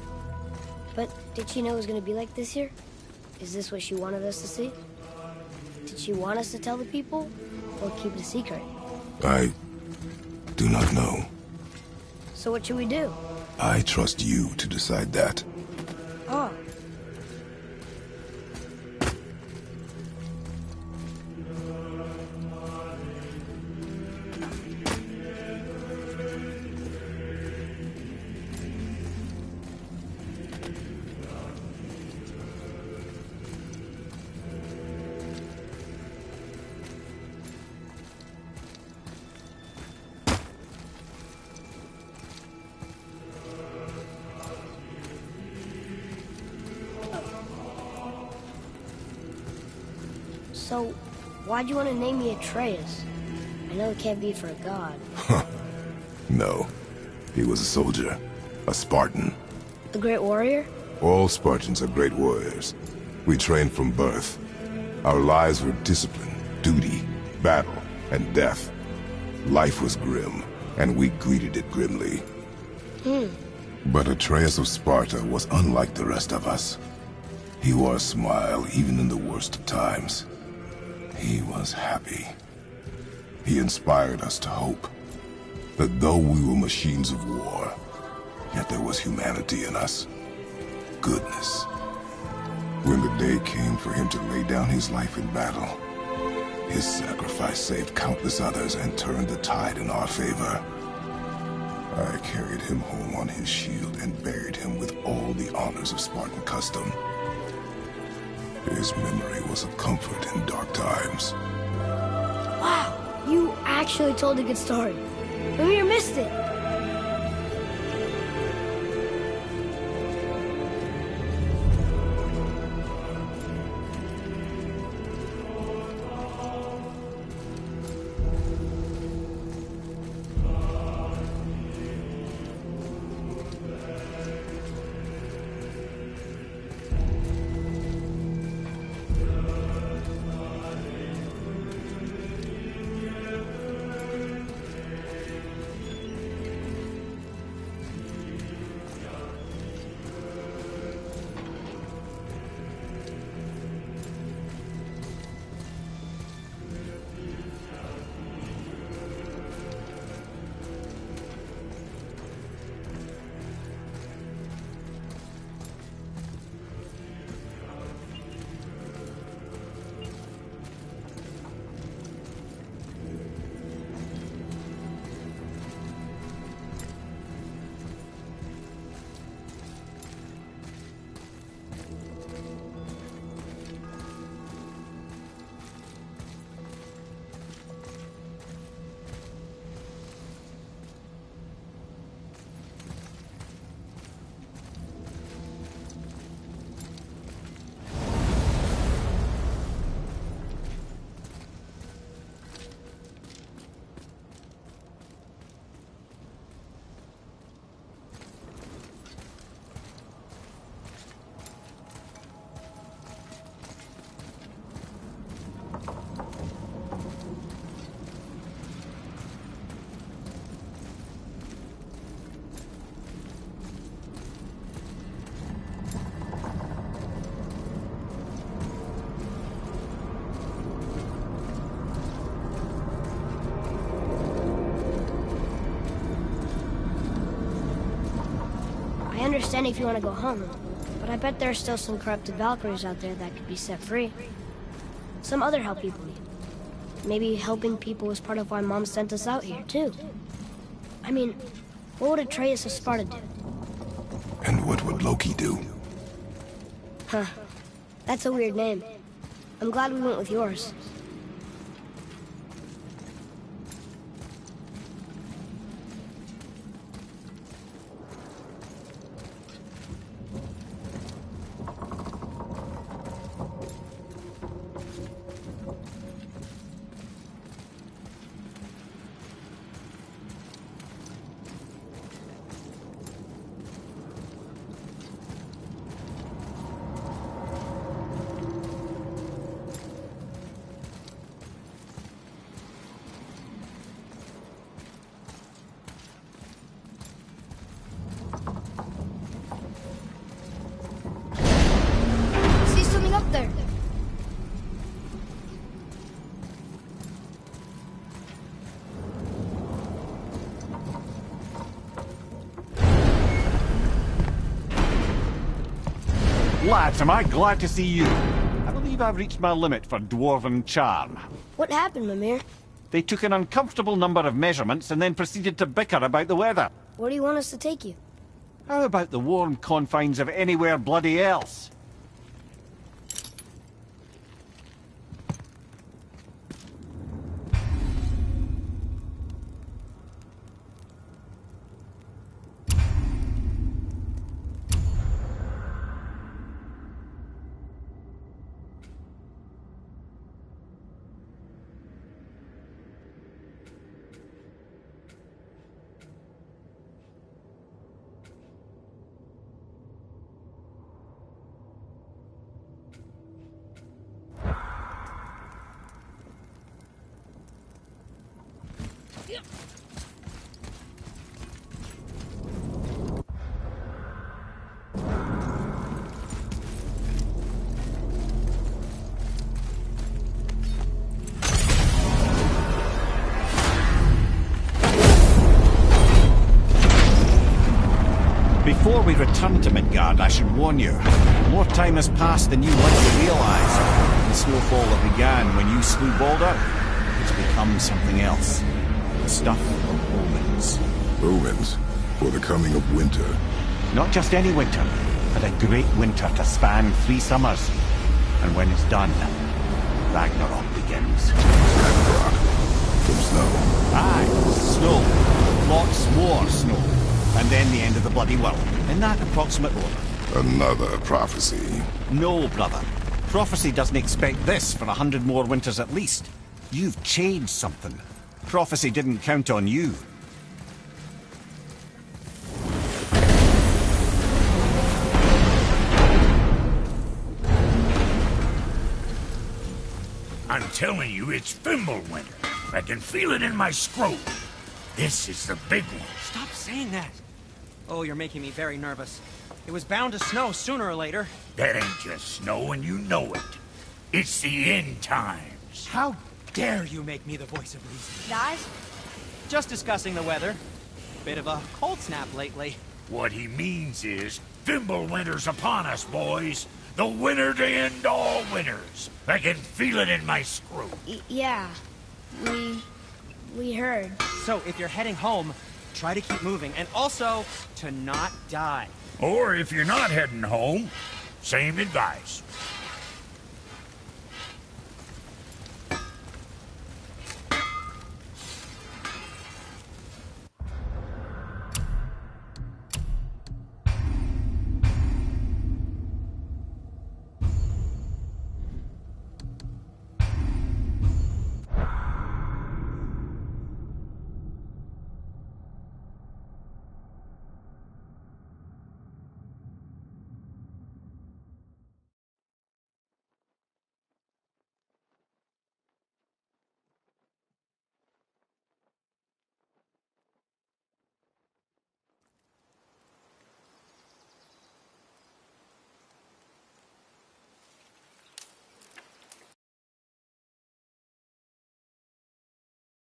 But did she know it was going to be like this here? Is this what she wanted us to see? Did she want us to tell the people? Or keep it a secret? I do not know. So what should we do? I trust you to decide that. Oh. So, why'd you want to name me Atreus? I know it can't be for a god. No. He was a soldier. A Spartan. The Great Warrior? All Spartans are great warriors. We trained from birth. Our lives were discipline, duty, battle, and death. Life was grim, and we greeted it grimly. But Atreus of Sparta was unlike the rest of us. He wore a smile even in the worst of times. He was happy. He inspired us to hope that though we were machines of war, yet there was humanity in us. Goodness. When the day came for him to lay down his life in battle, his sacrifice saved countless others and turned the tide in our favor. I carried him home on his shield and buried him with all the honors of Spartan custom. His memory was a comfort in dark times. Wow, you actually told a good story. Mimir missed it. I understand if you want to go home, but I bet there are still some corrupted Valkyries out there that could be set free. Some other help people need. Maybe helping people was part of why Mom sent us out here, too. I mean, what would Atreus of Sparta do? And what would Loki do? Huh. That's a weird name. I'm glad we went with yours. Up there. Lads, am I glad to see you. I believe I've reached my limit for dwarven charm. What happened, Mimir? They took an uncomfortable number of measurements and then proceeded to bicker about the weather. Where do you want us to take you? How about the warm confines of anywhere bloody else? Before we return to Midgard, I should warn you, more time has passed than you likely realize. The snowfall that began when you slew Baldur has become something else. The stuff of omens. Omens? For the coming of winter. Not just any winter, but a great winter to span 3 summers. And when it's done, Ragnarok begins. Ragnarok? From snow? Aye, snow. Lots more snow. And then the end of the bloody world, in that approximate order. Another prophecy. No, brother. Prophecy doesn't expect this for 100 more winters at least. You've changed something. Prophecy didn't count on you. I'm telling you, it's Fimbulwinter. I can feel it in my scrotum. This is the big one. Stop saying that. Oh, you're making me very nervous. It was bound to snow sooner or later. That ain't just snow, and you know it. It's the end times. How dare you make me the voice of reason? Guys? Just discussing the weather. Bit of a cold snap lately. What he means is, Fimbulwinter's upon us, boys. The winter to end all winters. I can feel it in my scrotum. Yeah. We heard. So, if you're heading home, try to keep moving, and also to not die. Or if you're not heading home, same advice.